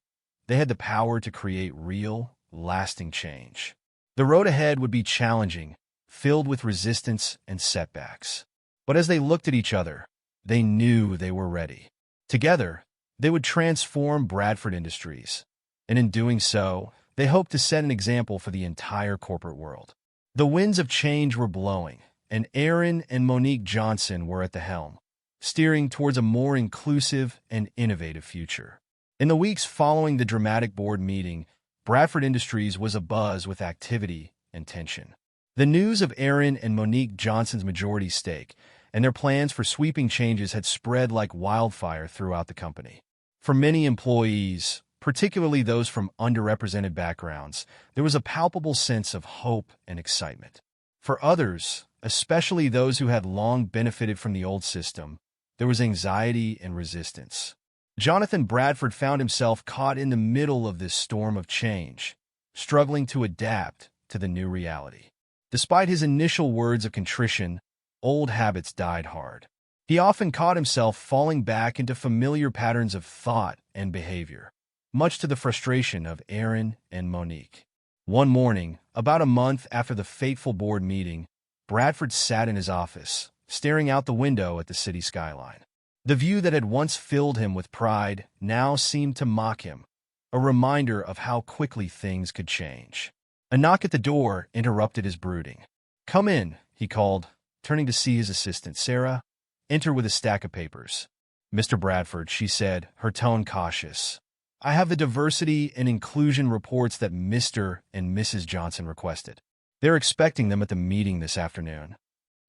They had the power to create real, lasting change. The road ahead would be challenging, filled with resistance and setbacks. But as they looked at each other, they knew they were ready. Together, They would transform Bradford Industries, and in doing so, they hoped to set an example for the entire corporate world. The winds of change were blowing, and Aaron and Monique Johnson were at the helm, steering towards a more inclusive and innovative future. In the weeks following the dramatic board meeting, Bradford Industries was abuzz with activity and tension. The news of Aaron and Monique Johnson's majority stake and their plans for sweeping changes had spread like wildfire throughout the company. For many employees, particularly those from underrepresented backgrounds, there was a palpable sense of hope and excitement. For others, especially those who had long benefited from the old system, there was anxiety and resistance. Jonathan Bradford found himself caught in the middle of this storm of change, struggling to adapt to the new reality. Despite his initial words of contrition, old habits died hard. He often caught himself falling back into familiar patterns of thought and behavior, much to the frustration of Aaron and Monique. One morning, about a month after the fateful board meeting, Bradford sat in his office, staring out the window at the city skyline. The view that had once filled him with pride now seemed to mock him, a reminder of how quickly things could change. A knock at the door interrupted his brooding. "Come in," he called, turning to see his assistant, Sarah, enter with a stack of papers. "Mr. Bradford," she said, her tone cautious, "I have the diversity and inclusion reports that Mr. and Mrs. Johnson requested. They're expecting them at the meeting this afternoon."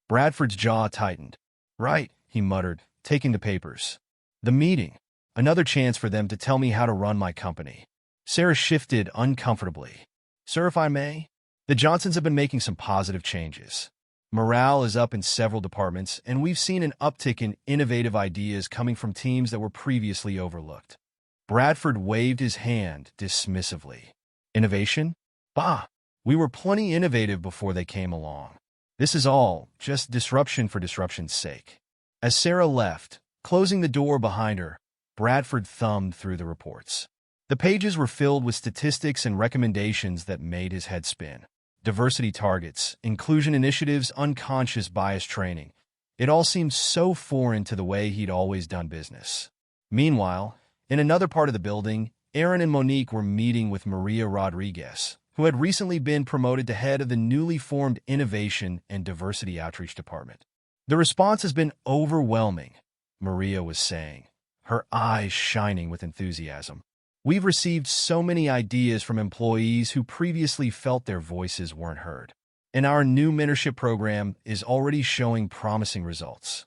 Bradford's jaw tightened. "Right," he muttered, taking the papers. "The meeting. Another chance for them to tell me how to run my company." Sarah shifted uncomfortably. "Sir, if I may, the Johnsons have been making some positive changes. Morale is up in several departments, and we've seen an uptick in innovative ideas coming from teams that were previously overlooked." Bradford waved his hand dismissively. "Innovation? Bah! We were plenty innovative before they came along. This is all just disruption for disruption's sake." As Sarah left, closing the door behind her, Bradford thumbed through the reports. The pages were filled with statistics and recommendations that made his head spin. Diversity targets, inclusion initiatives, unconscious bias training. It all seemed so foreign to the way he'd always done business. Meanwhile, in another part of the building, Aaron and Monique were meeting with Maria Rodriguez, who had recently been promoted to head of the newly formed Innovation and Diversity Outreach Department. "The response has been overwhelming," Maria was saying, her eyes shining with enthusiasm. "We've received so many ideas from employees who previously felt their voices weren't heard. And our new mentorship program is already showing promising results."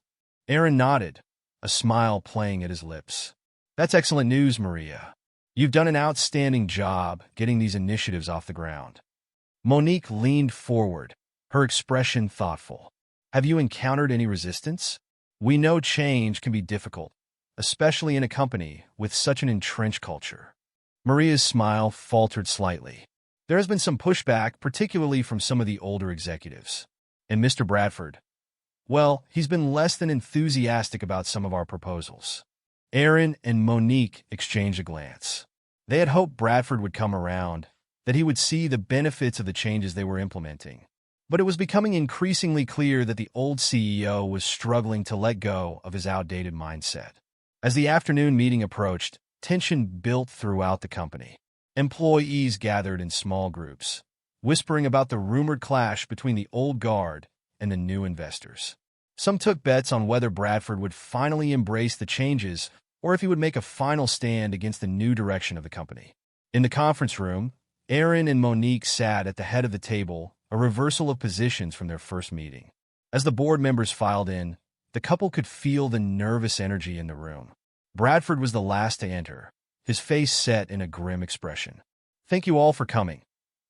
Aaron nodded, a smile playing at his lips. "That's excellent news, Maria. You've done an outstanding job getting these initiatives off the ground." Monique leaned forward, her expression thoughtful. "Have you encountered any resistance? We know change can be difficult, especially in a company with such an entrenched culture." Maria's smile faltered slightly. "There has been some pushback, particularly from some of the older executives. And Mr. Bradford, well, he's been less than enthusiastic about some of our proposals." Aaron and Monique exchanged a glance. They had hoped Bradford would come around, that he would see the benefits of the changes they were implementing. But it was becoming increasingly clear that the old CEO was struggling to let go of his outdated mindset. As the afternoon meeting approached, tension built throughout the company. Employees gathered in small groups, whispering about the rumored clash between the old guard and the new investors. Some took bets on whether Bradford would finally embrace the changes or if he would make a final stand against the new direction of the company. In the conference room, Aaron and Monique sat at the head of the table, a reversal of positions from their first meeting. As the board members filed in, the couple could feel the nervous energy in the room. Bradford was the last to enter, his face set in a grim expression. "Thank you all for coming,"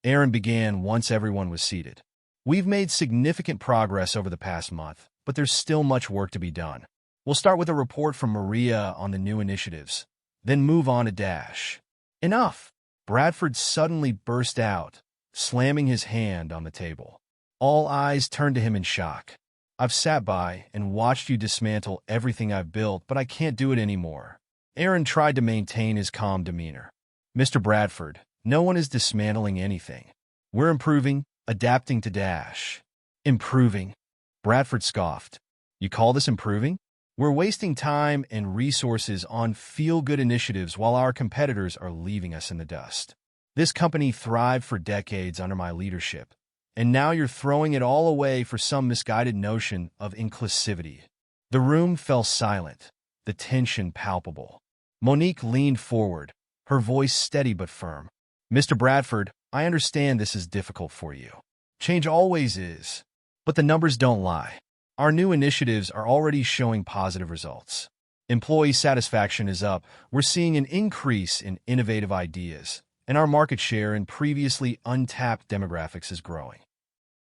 Aaron began once everyone was seated. "We've made significant progress over the past month, but there's still much work to be done. We'll start with a report from Maria on the new initiatives, then move on to Dash." "Enough!" Bradford suddenly burst out, slamming his hand on the table. All eyes turned to him in shock. "I've sat by and watched you dismantle everything I've built, but I can't do it anymore." Aaron tried to maintain his calm demeanor. "Mr. Bradford, no one is dismantling anything. We're improving, adapting to Dash." "Improving?" Bradford scoffed. "You call this improving? We're wasting time and resources on feel-good initiatives while our competitors are leaving us in the dust. This company thrived for decades under my leadership, and now you're throwing it all away for some misguided notion of inclusivity." The room fell silent, the tension palpable. Monique leaned forward, her voice steady but firm. "Mr. Bradford, I understand this is difficult for you. Change always is. But the numbers don't lie. Our new initiatives are already showing positive results. Employee satisfaction is up, we're seeing an increase in innovative ideas, and our market share in previously untapped demographics is growing."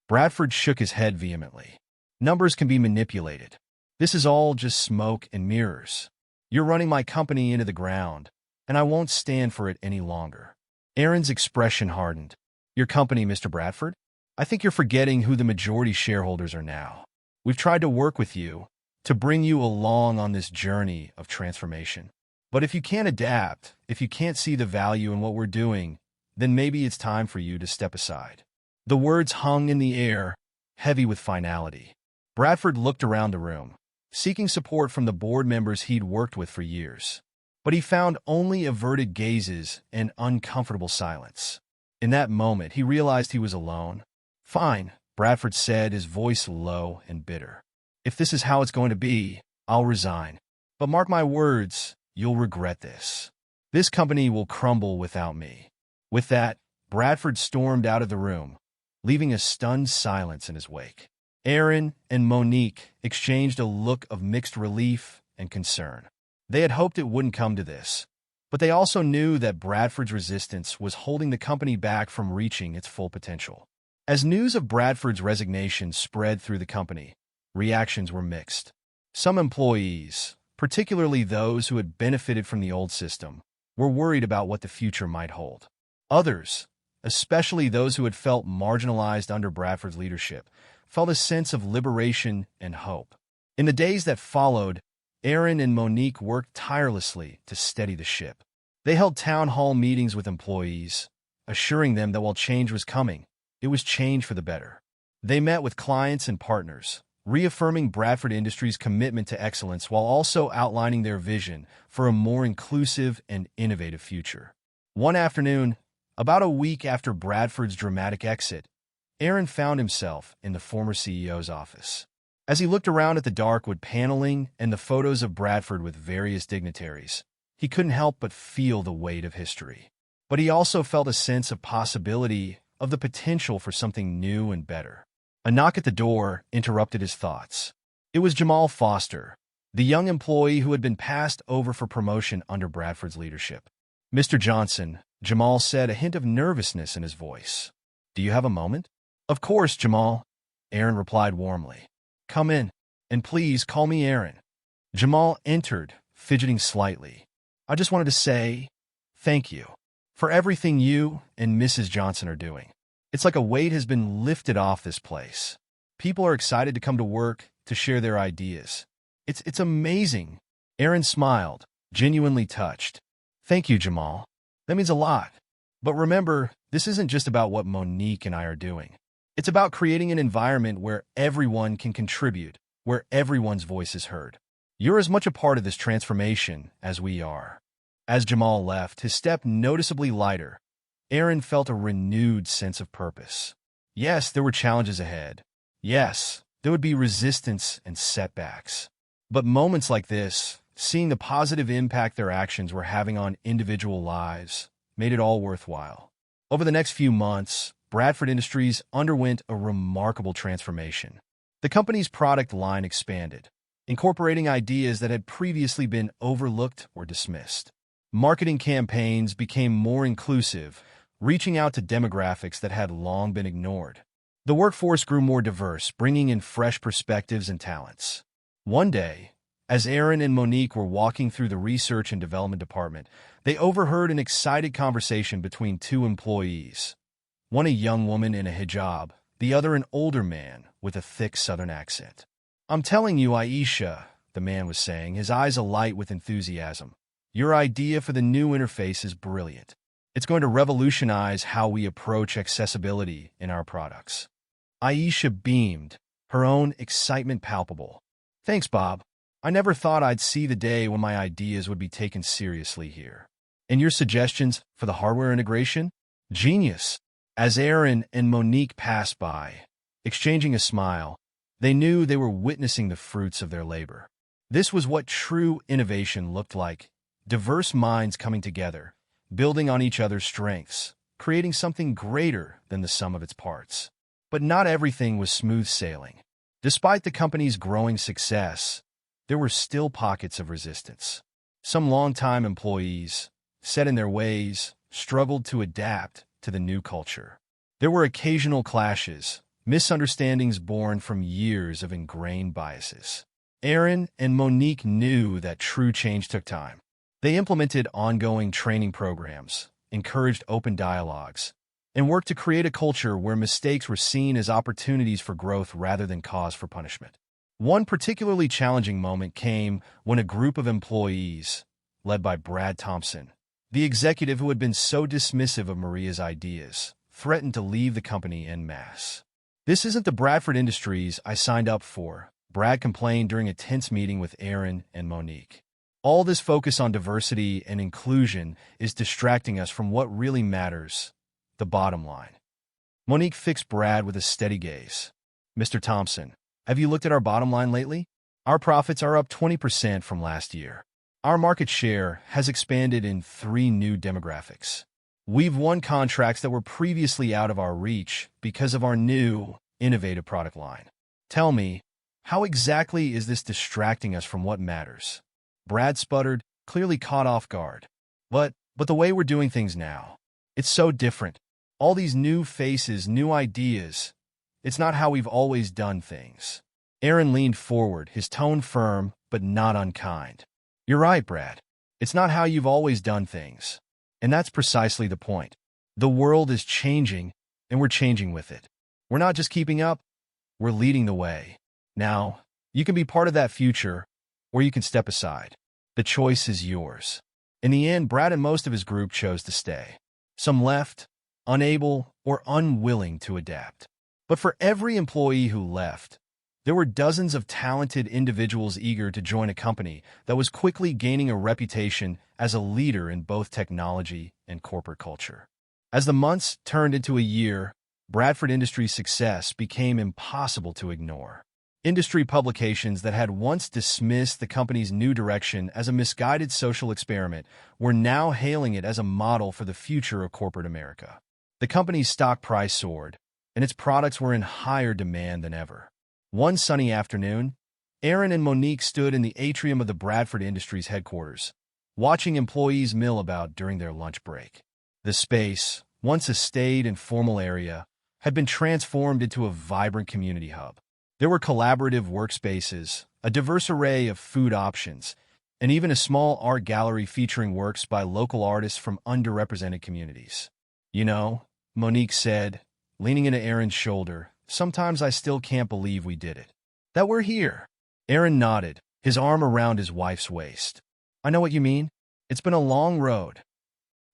Bradford shook his head vehemently. "Numbers can be manipulated. This is all just smoke and mirrors. You're running my company into the ground, and I won't stand for it any longer." Aaron's expression hardened. "Your company, Mr. Bradford? I think you're forgetting who the majority shareholders are now. We've tried to work with you, to bring you along on this journey of transformation. But if you can't adapt, if you can't see the value in what we're doing, then maybe it's time for you to step aside." The words hung in the air, heavy with finality. Bradford looked around the room, seeking support from the board members he'd worked with for years. But he found only averted gazes and uncomfortable silence. In that moment, he realized he was alone. "Fine," Bradford said, his voice low and bitter. "If this is how it's going to be, I'll resign. But mark my words, you'll regret this. This company will crumble without me." With that, Bradford stormed out of the room, leaving a stunned silence in his wake. Aaron and Monique exchanged a look of mixed relief and concern. They had hoped it wouldn't come to this, but they also knew that Bradford's resistance was holding the company back from reaching its full potential. As news of Bradford's resignation spread through the company, reactions were mixed. Some employees, particularly those who had benefited from the old system, were worried about what the future might hold. Others, especially those who had felt marginalized under Bradford's leadership, felt a sense of liberation and hope. In the days that followed, Aaron and Monique worked tirelessly to steady the ship. They held town hall meetings with employees, assuring them that while change was coming, it was change for the better. They met with clients and partners, reaffirming Bradford Industries' commitment to excellence while also outlining their vision for a more inclusive and innovative future. One afternoon, about a week after Bradford's dramatic exit, Aaron found himself in the former CEO's office. As he looked around at the dark wood paneling and the photos of Bradford with various dignitaries, he couldn't help but feel the weight of history. But he also felt a sense of possibility, of the potential for something new and better. A knock at the door interrupted his thoughts. It was Jamal Foster, the young employee who had been passed over for promotion under Bradford's leadership. "Mr. Johnson," Jamal said, a hint of nervousness in his voice. "Do you have a moment?" "Of course, Jamal," Aaron replied warmly. "Come in, and please call me Aaron." Jamal entered, fidgeting slightly. "I just wanted to say thank you for everything you and Mrs. Johnson are doing. It's like a weight has been lifted off this place. People are excited to come to work, to share their ideas. It's amazing." Aaron smiled, genuinely touched. "Thank you, Jamal. That means a lot. But remember, this isn't just about what Monique and I are doing. It's about creating an environment where everyone can contribute, where everyone's voice is heard. You're as much a part of this transformation as we are." As Jamal left, his step noticeably lighter, Aaron felt a renewed sense of purpose. Yes, there were challenges ahead. Yes, there would be resistance and setbacks. But moments like this, seeing the positive impact their actions were having on individual lives, made it all worthwhile. Over the next few months, Bradford Industries underwent a remarkable transformation. The company's product line expanded, incorporating ideas that had previously been overlooked or dismissed. Marketing campaigns became more inclusive, reaching out to demographics that had long been ignored. The workforce grew more diverse, bringing in fresh perspectives and talents. One day, as Aaron and Monique were walking through the research and development department, they overheard an excited conversation between two employees. One a young woman in a hijab, the other an older man with a thick Southern accent. "I'm telling you, Aisha," the man was saying, his eyes alight with enthusiasm. "Your idea for the new interface is brilliant. It's going to revolutionize how we approach accessibility in our products." Aisha beamed, her own excitement palpable. "Thanks, Bob. I never thought I'd see the day when my ideas would be taken seriously here. And your suggestions for the hardware integration? Genius. As Aaron and Monique passed by, exchanging a smile, they knew they were witnessing the fruits of their labor. This was what true innovation looked like: diverse minds coming together, building on each other's strengths, creating something greater than the sum of its parts. But not everything was smooth sailing. Despite the company's growing success, there were still pockets of resistance. Some longtime employees, set in their ways, struggled to adapt to the new culture. There were occasional clashes, misunderstandings born from years of ingrained biases. Aaron and Monique knew that true change took time. They implemented ongoing training programs, encouraged open dialogues, and worked to create a culture where mistakes were seen as opportunities for growth rather than cause for punishment. One particularly challenging moment came when a group of employees, led by Brad Thompson, the executive who had been so dismissive of Maria's ideas, threatened to leave the company en masse. "This isn't the Bradford Industries I signed up for," Brad complained during a tense meeting with Aaron and Monique. "All this focus on diversity and inclusion is distracting us from what really matters, the bottom line." Monique fixed Brad with a steady gaze. "Mr. Thompson, have you looked at our bottom line lately? Our profits are up 20% from last year. Our market share has expanded in 3 new demographics. We've won contracts that were previously out of our reach because of our new, innovative product line. Tell me, how exactly is this distracting us from what matters?" Brad sputtered, clearly caught off guard. But the way we're doing things now, it's so different. All these new faces, new ideas. It's not how we've always done things." Aaron leaned forward, his tone firm but not unkind. "You're right, Brad. It's not how you've always done things. And that's precisely the point. The world is changing, and we're changing with it. We're not just keeping up, we're leading the way. Now, you can be part of that future, or you can step aside. The choice is yours." In the end, Brad and most of his group chose to stay. Some left, unable or unwilling to adapt. But for every employee who left, there were dozens of talented individuals eager to join a company that was quickly gaining a reputation as a leader in both technology and corporate culture. As the months turned into a year, Bradford Industries' success became impossible to ignore. Industry publications that had once dismissed the company's new direction as a misguided social experiment were now hailing it as a model for the future of corporate America. The company's stock price soared, and its products were in higher demand than ever. One sunny afternoon, Aaron and Monique stood in the atrium of the Bradford Industries headquarters, watching employees mill about during their lunch break. The space, once a staid and formal area, had been transformed into a vibrant community hub. There were collaborative workspaces, a diverse array of food options, and even a small art gallery featuring works by local artists from underrepresented communities. "You know," Monique said, leaning into Aaron's shoulder, "sometimes I still can't believe we did it. That we're here." Aaron nodded, his arm around his wife's waist. "I know what you mean. It's been a long road."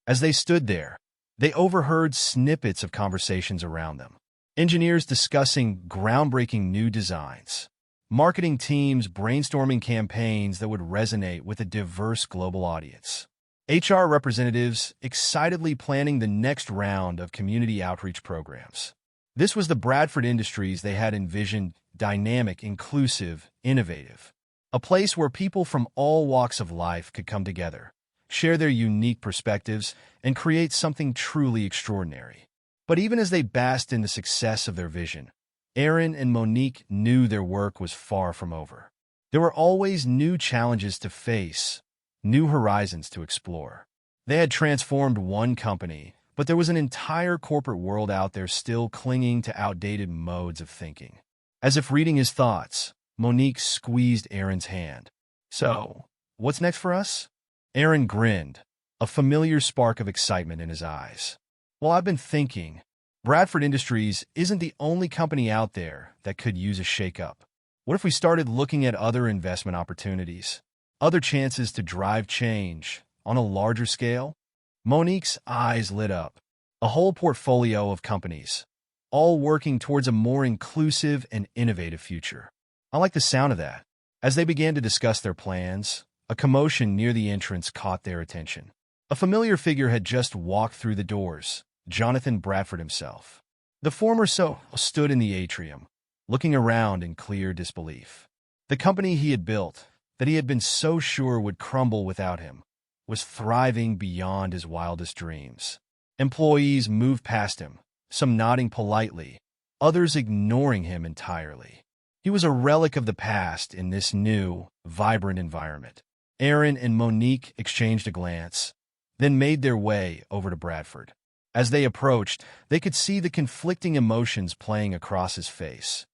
As they stood there, they overheard snippets of conversations around them. Engineers discussing groundbreaking new designs. Marketing teams brainstorming campaigns that would resonate with a diverse global audience. HR representatives excitedly planning the next round of community outreach programs. This was the Bradford Industries they had envisioned: dynamic, inclusive, innovative. A place where people from all walks of life could come together, share their unique perspectives, and create something truly extraordinary. But even as they basked in the success of their vision, Aaron and Monique knew their work was far from over. There were always new challenges to face, new horizons to explore. They had transformed one company, but there was an entire corporate world out there still clinging to outdated modes of thinking. As if reading his thoughts, Monique squeezed Aaron's hand. "So, what's next for us?" Aaron grinned, a familiar spark of excitement in his eyes. "Well, I've been thinking, Bradford Industries isn't the only company out there that could use a shake-up. What if we started looking at other investment opportunities, other chances to drive change on a larger scale?" Monique's eyes lit up. A whole portfolio of companies, all working towards a more inclusive and innovative future. "I like the sound of that. As they began to discuss their plans, a commotion near the entrance caught their attention. A familiar figure had just walked through the doors, Jonathan Bradford himself. The former stood in the atrium, looking around in clear disbelief. The company he had built, that he had been so sure would crumble without him, was thriving beyond his wildest dreams. Employees moved past him, some nodding politely, others ignoring him entirely. He was a relic of the past in this new, vibrant environment. Aaron and Monique exchanged a glance, then made their way over to Bradford. As they approached, they could see the conflicting emotions playing across his face: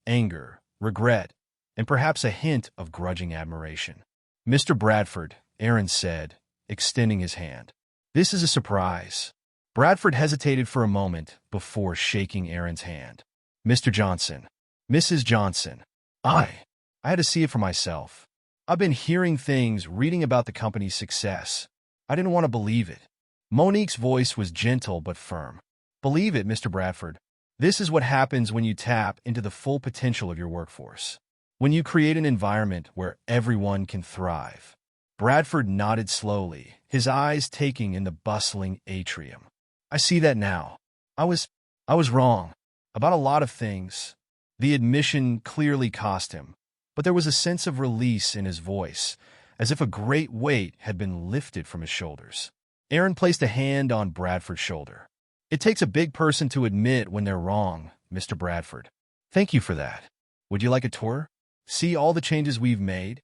anger, regret, and perhaps a hint of grudging admiration. "Mr. Bradford," Aaron said, extending his hand. "This is a surprise." Bradford hesitated for a moment before shaking Aaron's hand. "Mr. Johnson." "Mrs. Johnson." I had to see it for myself. I've been hearing things, reading about the company's success. I didn't want to believe it." Monique's voice was gentle but firm. "Believe it, Mr. Bradford. This is what happens when you tap into the full potential of your workforce. When you create an environment where everyone can thrive." Bradford nodded slowly, his eyes taking in the bustling atrium. "I see that now. I was wrong about a lot of things." The admission clearly cost him, but there was a sense of release in his voice, as if a great weight had been lifted from his shoulders. Aaron placed a hand on Bradford's shoulder. "It takes a big person to admit when they're wrong, Mr. Bradford. Thank you for that. Would you like a tour? See all the changes we've made?"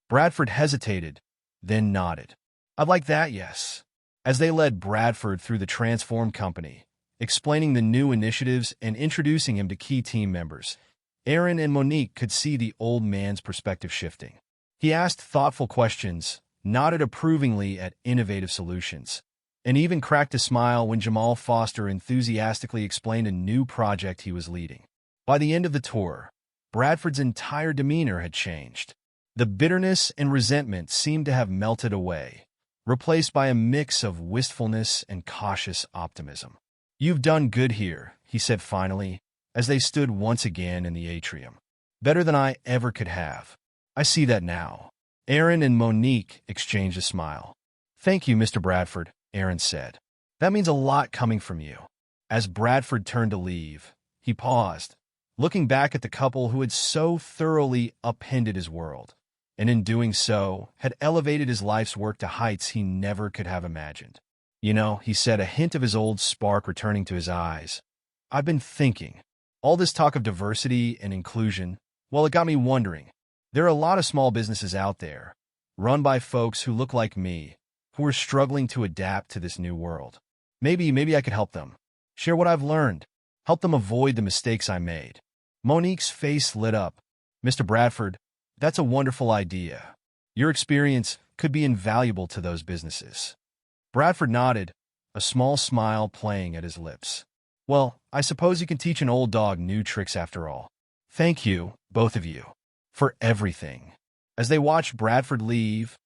Bradford hesitated, then nodded. "I'd like that, yes." As they led Bradford through the transformed company, explaining the new initiatives and introducing him to key team members, Aaron and Monique could see the old man's perspective shifting. He asked thoughtful questions, nodded approvingly at innovative solutions, and even cracked a smile when Jamal Foster enthusiastically explained a new project he was leading. By the end of the tour, Bradford's entire demeanor had changed. The bitterness and resentment seemed to have melted away, replaced by a mix of wistfulness and cautious optimism. "You've done good here," he said finally, as they stood once again in the atrium. "Better than I ever could have. I see that now." Aaron and Monique exchanged a smile. "Thank you, Mr. Bradford," Aaron said. "That means a lot coming from you." As Bradford turned to leave, he paused, looking back at the couple who had so thoroughly upended his world, and in doing so, had elevated his life's work to heights he never could have imagined. "You know," he said, a hint of his old spark returning to his eyes, "I've been thinking. All this talk of diversity and inclusion, well, it got me wondering. There are a lot of small businesses out there, run by folks who look like me, who are struggling to adapt to this new world. Maybe I could help them, share what I've learned, help them avoid the mistakes I made." Monique's face lit up. "Mr. Bradford, that's a wonderful idea. Your experience could be invaluable to those businesses." Bradford nodded, a small smile playing at his lips. "Well, I suppose you can teach an old dog new tricks after all. Thank you, both of you, for everything." As they watched Bradford leave,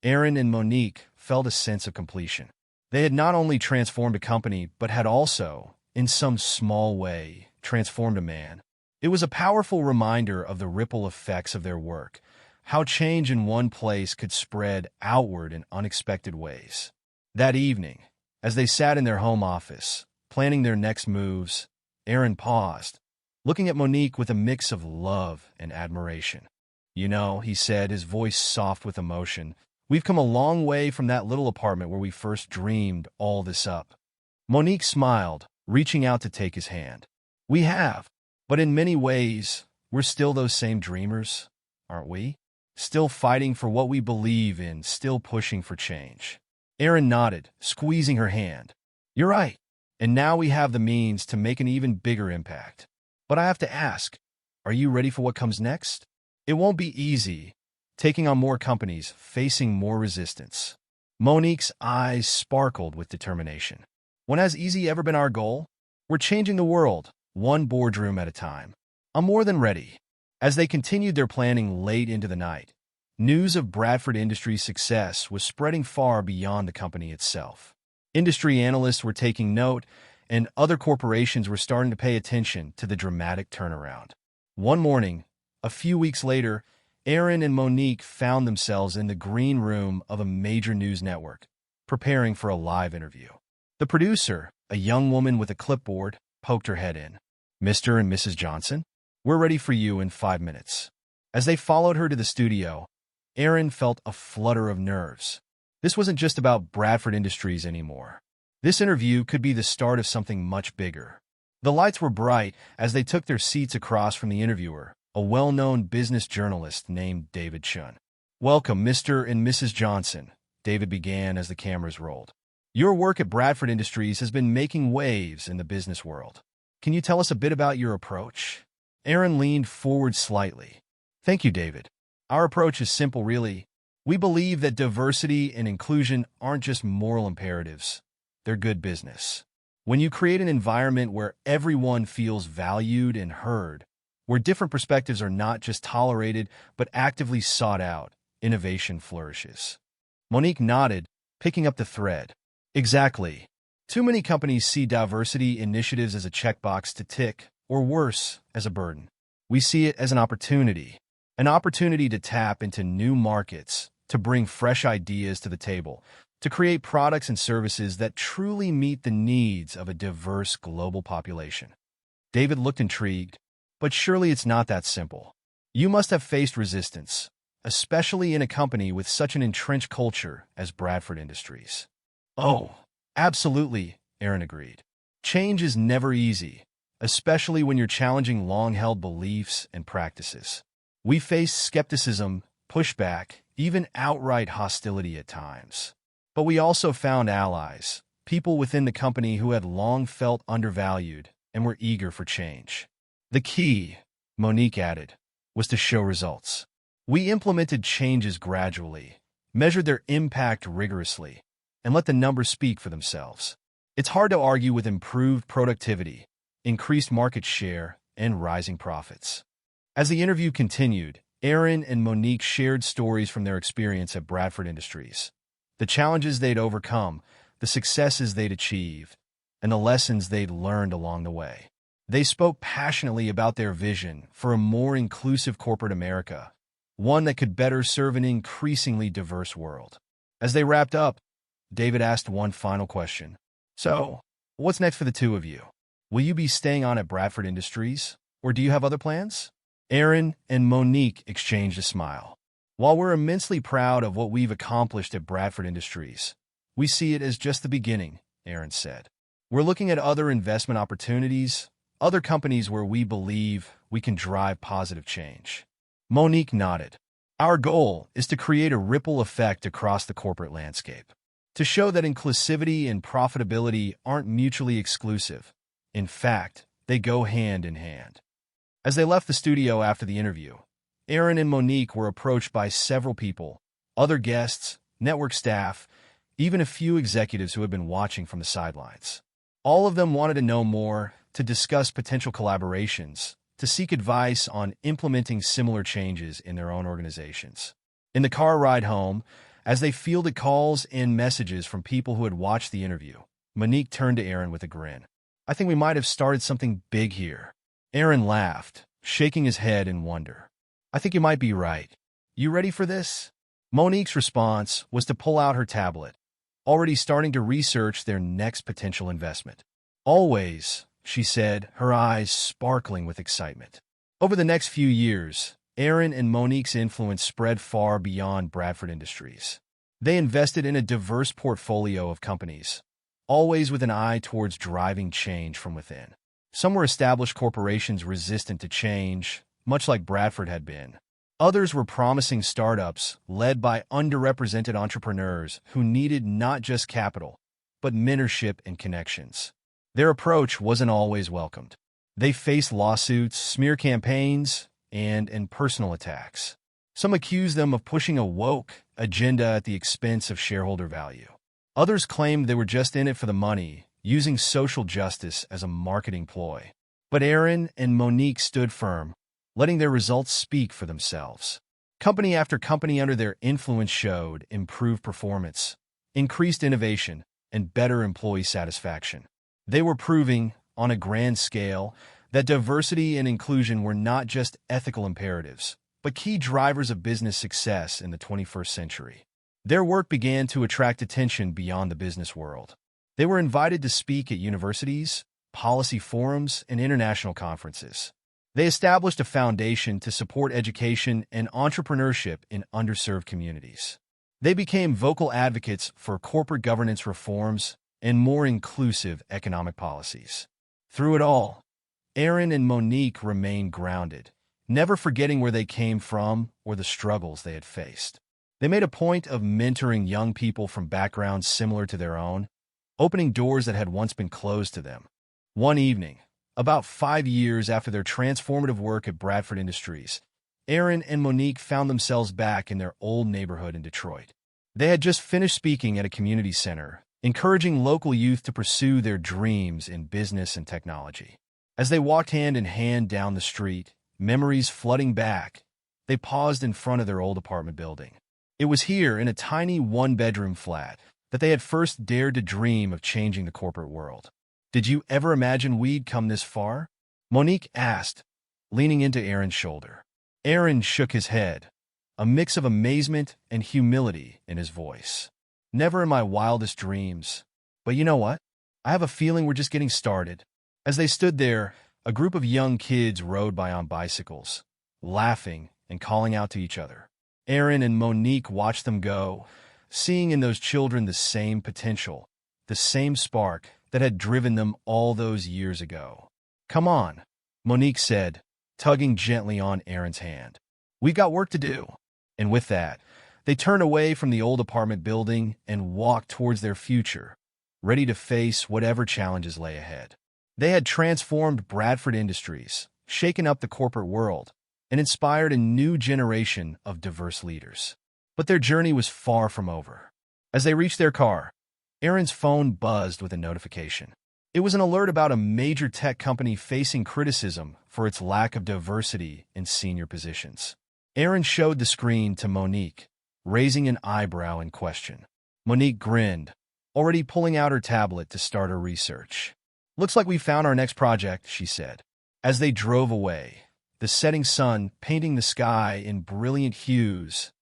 Aaron and Monique felt a sense of completion. They had not only transformed a company, but had also, in some small way, transformed a man. It was a powerful reminder of the ripple effects of their work, how change in one place could spread outward in unexpected ways. That evening, as they sat in their home office, planning their next moves, Aaron paused, looking at Monique with a mix of love and admiration. "You know," he said, his voice soft with emotion, "we've come a long way from that little apartment where we first dreamed all this up." Monique smiled, reaching out to take his hand. "We have, but in many ways, we're still those same dreamers, aren't we? Still fighting for what we believe in, still pushing for change." Aaron nodded, squeezing her hand. "You're right. And now we have the means to make an even bigger impact. But I have to ask, are you ready for what comes next? It won't be easy, taking on more companies, facing more resistance." Monique's eyes sparkled with determination. "When has easy ever been our goal? We're changing the world, one boardroom at a time. I'm more than ready." As they continued their planning late into the night, news of Bradford Industries' success was spreading far beyond the company itself. Industry analysts were taking note, and other corporations were starting to pay attention to the dramatic turnaround. One morning, a few weeks later, Aaron and Monique found themselves in the green room of a major news network, preparing for a live interview. The producer, a young woman with a clipboard, poked her head in. "Mr. and Mrs. Johnson, we're ready for you in 5 minutes." As they followed her to the studio, Aaron felt a flutter of nerves. This wasn't just about Bradford Industries anymore. This interview could be the start of something much bigger. The lights were bright as they took their seats across from the interviewer, a well-known business journalist named David Chun. "Welcome, Mr. and Mrs. Johnson," David began as the cameras rolled. "Your work at Bradford Industries has been making waves in the business world. Can you tell us a bit about your approach?" Aaron leaned forward slightly. "Thank you, David. Our approach is simple, really. We believe that diversity and inclusion aren't just moral imperatives. They're good business. When you create an environment where everyone feels valued and heard, where different perspectives are not just tolerated but actively sought out, innovation flourishes." Monique nodded, picking up the thread. "Exactly. Too many companies see diversity initiatives as a checkbox to tick, or worse, as a burden. We see it as an opportunity to tap into new markets, to bring fresh ideas to the table, to create products and services that truly meet the needs of a diverse global population." David looked intrigued. "But surely it's not that simple. You must have faced resistance, especially in a company with such an entrenched culture as Bradford Industries." "Oh, absolutely," Aaron agreed. "Change is never easy, especially when you're challenging long-held beliefs and practices. We faced skepticism, pushback, even outright hostility at times. But we also found allies, people within the company who had long felt undervalued and were eager for change. The key," Monique added, "was to show results. We implemented changes gradually, measured their impact rigorously, and let the numbers speak for themselves. It's hard to argue with improved productivity, increased market share, and rising profits." As the interview continued, Aaron and Monique shared stories from their experience at Bradford Industries, the challenges they'd overcome, the successes they'd achieved, and the lessons they'd learned along the way. They spoke passionately about their vision for a more inclusive corporate America, one that could better serve an increasingly diverse world. As they wrapped up, David asked one final question. "So, what's next for the two of you? Will you be staying on at Bradford Industries, or do you have other plans?" Aaron and Monique exchanged a smile. "While we're immensely proud of what we've accomplished at Bradford Industries, we see it as just the beginning," Aaron said. "We're looking at other investment opportunities, other companies where we believe we can drive positive change." Monique nodded. "Our goal is to create a ripple effect across the corporate landscape, to show that inclusivity and profitability aren't mutually exclusive. In fact, they go hand in hand." As they left the studio after the interview, Aaron and Monique were approached by several people, other guests, network staff, even a few executives who had been watching from the sidelines. All of them wanted to know more, to discuss potential collaborations, to seek advice on implementing similar changes in their own organizations. In the car ride home, as they fielded calls and messages from people who had watched the interview, Monique turned to Aaron with a grin. "I think we might have started something big here." Aaron laughed, shaking his head in wonder. "I think you might be right. You ready for this?" Monique's response was to pull out her tablet, already starting to research their next potential investment. "Always," she said, her eyes sparkling with excitement. Over the next few years, Aaron and Monique's influence spread far beyond Bradford Industries. They invested in a diverse portfolio of companies, always with an eye towards driving change from within. Some were established corporations resistant to change, much like Bradford had been. Others were promising startups led by underrepresented entrepreneurs who needed not just capital, but mentorship and connections. Their approach wasn't always welcomed. They faced lawsuits, smear campaigns, and personal attacks. Some accused them of pushing a woke agenda at the expense of shareholder value. Others claimed they were just in it for the money, using social justice as a marketing ploy. But Aaron and Monique stood firm, letting their results speak for themselves. Company after company under their influence showed improved performance, increased innovation, and better employee satisfaction. They were proving, on a grand scale, that diversity and inclusion were not just ethical imperatives, but key drivers of business success in the 21st century. Their work began to attract attention beyond the business world. They were invited to speak at universities, policy forums, and international conferences. They established a foundation to support education and entrepreneurship in underserved communities. They became vocal advocates for corporate governance reforms and more inclusive economic policies. Through it all, Aaron and Monique remained grounded, never forgetting where they came from or the struggles they had faced. They made a point of mentoring young people from backgrounds similar to their own, opening doors that had once been closed to them. One evening, about 5 years after their transformative work at Bradford Industries, Aaron and Monique found themselves back in their old neighborhood in Detroit. They had just finished speaking at a community center, encouraging local youth to pursue their dreams in business and technology. As they walked hand in hand down the street, memories flooding back, they paused in front of their old apartment building. It was here, in a tiny one-bedroom flat, that they had first dared to dream of changing the corporate world. "Did you ever imagine we'd come this far?" Monique asked, leaning into Aaron's shoulder. Aaron shook his head, a mix of amazement and humility in his voice. "Never in my wildest dreams. But you know what? I have a feeling we're just getting started." As they stood there, a group of young kids rode by on bicycles, laughing and calling out to each other. Aaron and Monique watched them go, seeing in those children the same potential, the same spark that had driven them all those years ago. "Come on," Monique said, tugging gently on Aaron's hand. "We've got work to do." And with that, they turned away from the old apartment building and walked towards their future, ready to face whatever challenges lay ahead. They had transformed Bradford Industries, shaken up the corporate world, and inspired a new generation of diverse leaders. But their journey was far from over. As they reached their car, Aaron's phone buzzed with a notification. It was an alert about a major tech company facing criticism for its lack of diversity in senior positions. Aaron showed the screen to Monique, raising an eyebrow in question. Monique grinned, already pulling out her tablet to start her research. "Looks like we found our next project," she said. As they drove away, the setting sun painting the sky in brilliant hues,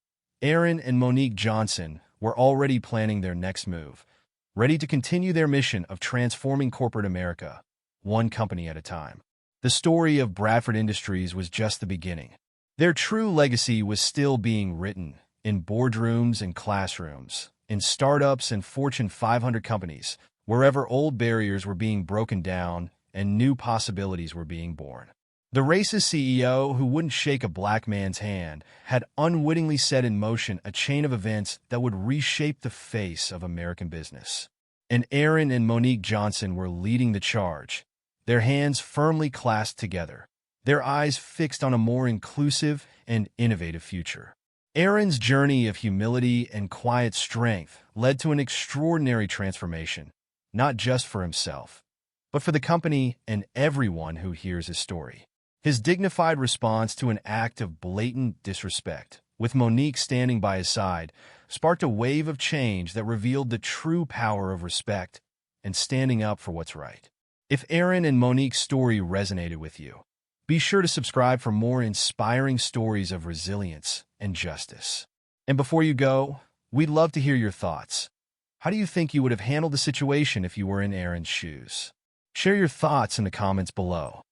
Aaron and Monique Johnson were already planning their next move, ready to continue their mission of transforming corporate America, one company at a time. The story of Bradford Industries was just the beginning. Their true legacy was still being written in boardrooms and classrooms, in startups and Fortune 500 companies, wherever old barriers were being broken down and new possibilities were being born. The racist CEO who wouldn't shake a black man's hand had unwittingly set in motion a chain of events that would reshape the face of American business. And Aaron and Monique Johnson were leading the charge, their hands firmly clasped together, their eyes fixed on a more inclusive and innovative future. Aaron's journey of humility and quiet strength led to an extraordinary transformation, not just for himself, but for the company and everyone who hears his story. His dignified response to an act of blatant disrespect, with Monique standing by his side, sparked a wave of change that revealed the true power of respect and standing up for what's right. If Aaron and Monique's story resonated with you, be sure to subscribe for more inspiring stories of resilience and justice. And before you go, we'd love to hear your thoughts. How do you think you would have handled the situation if you were in Aaron's shoes? Share your thoughts in the comments below.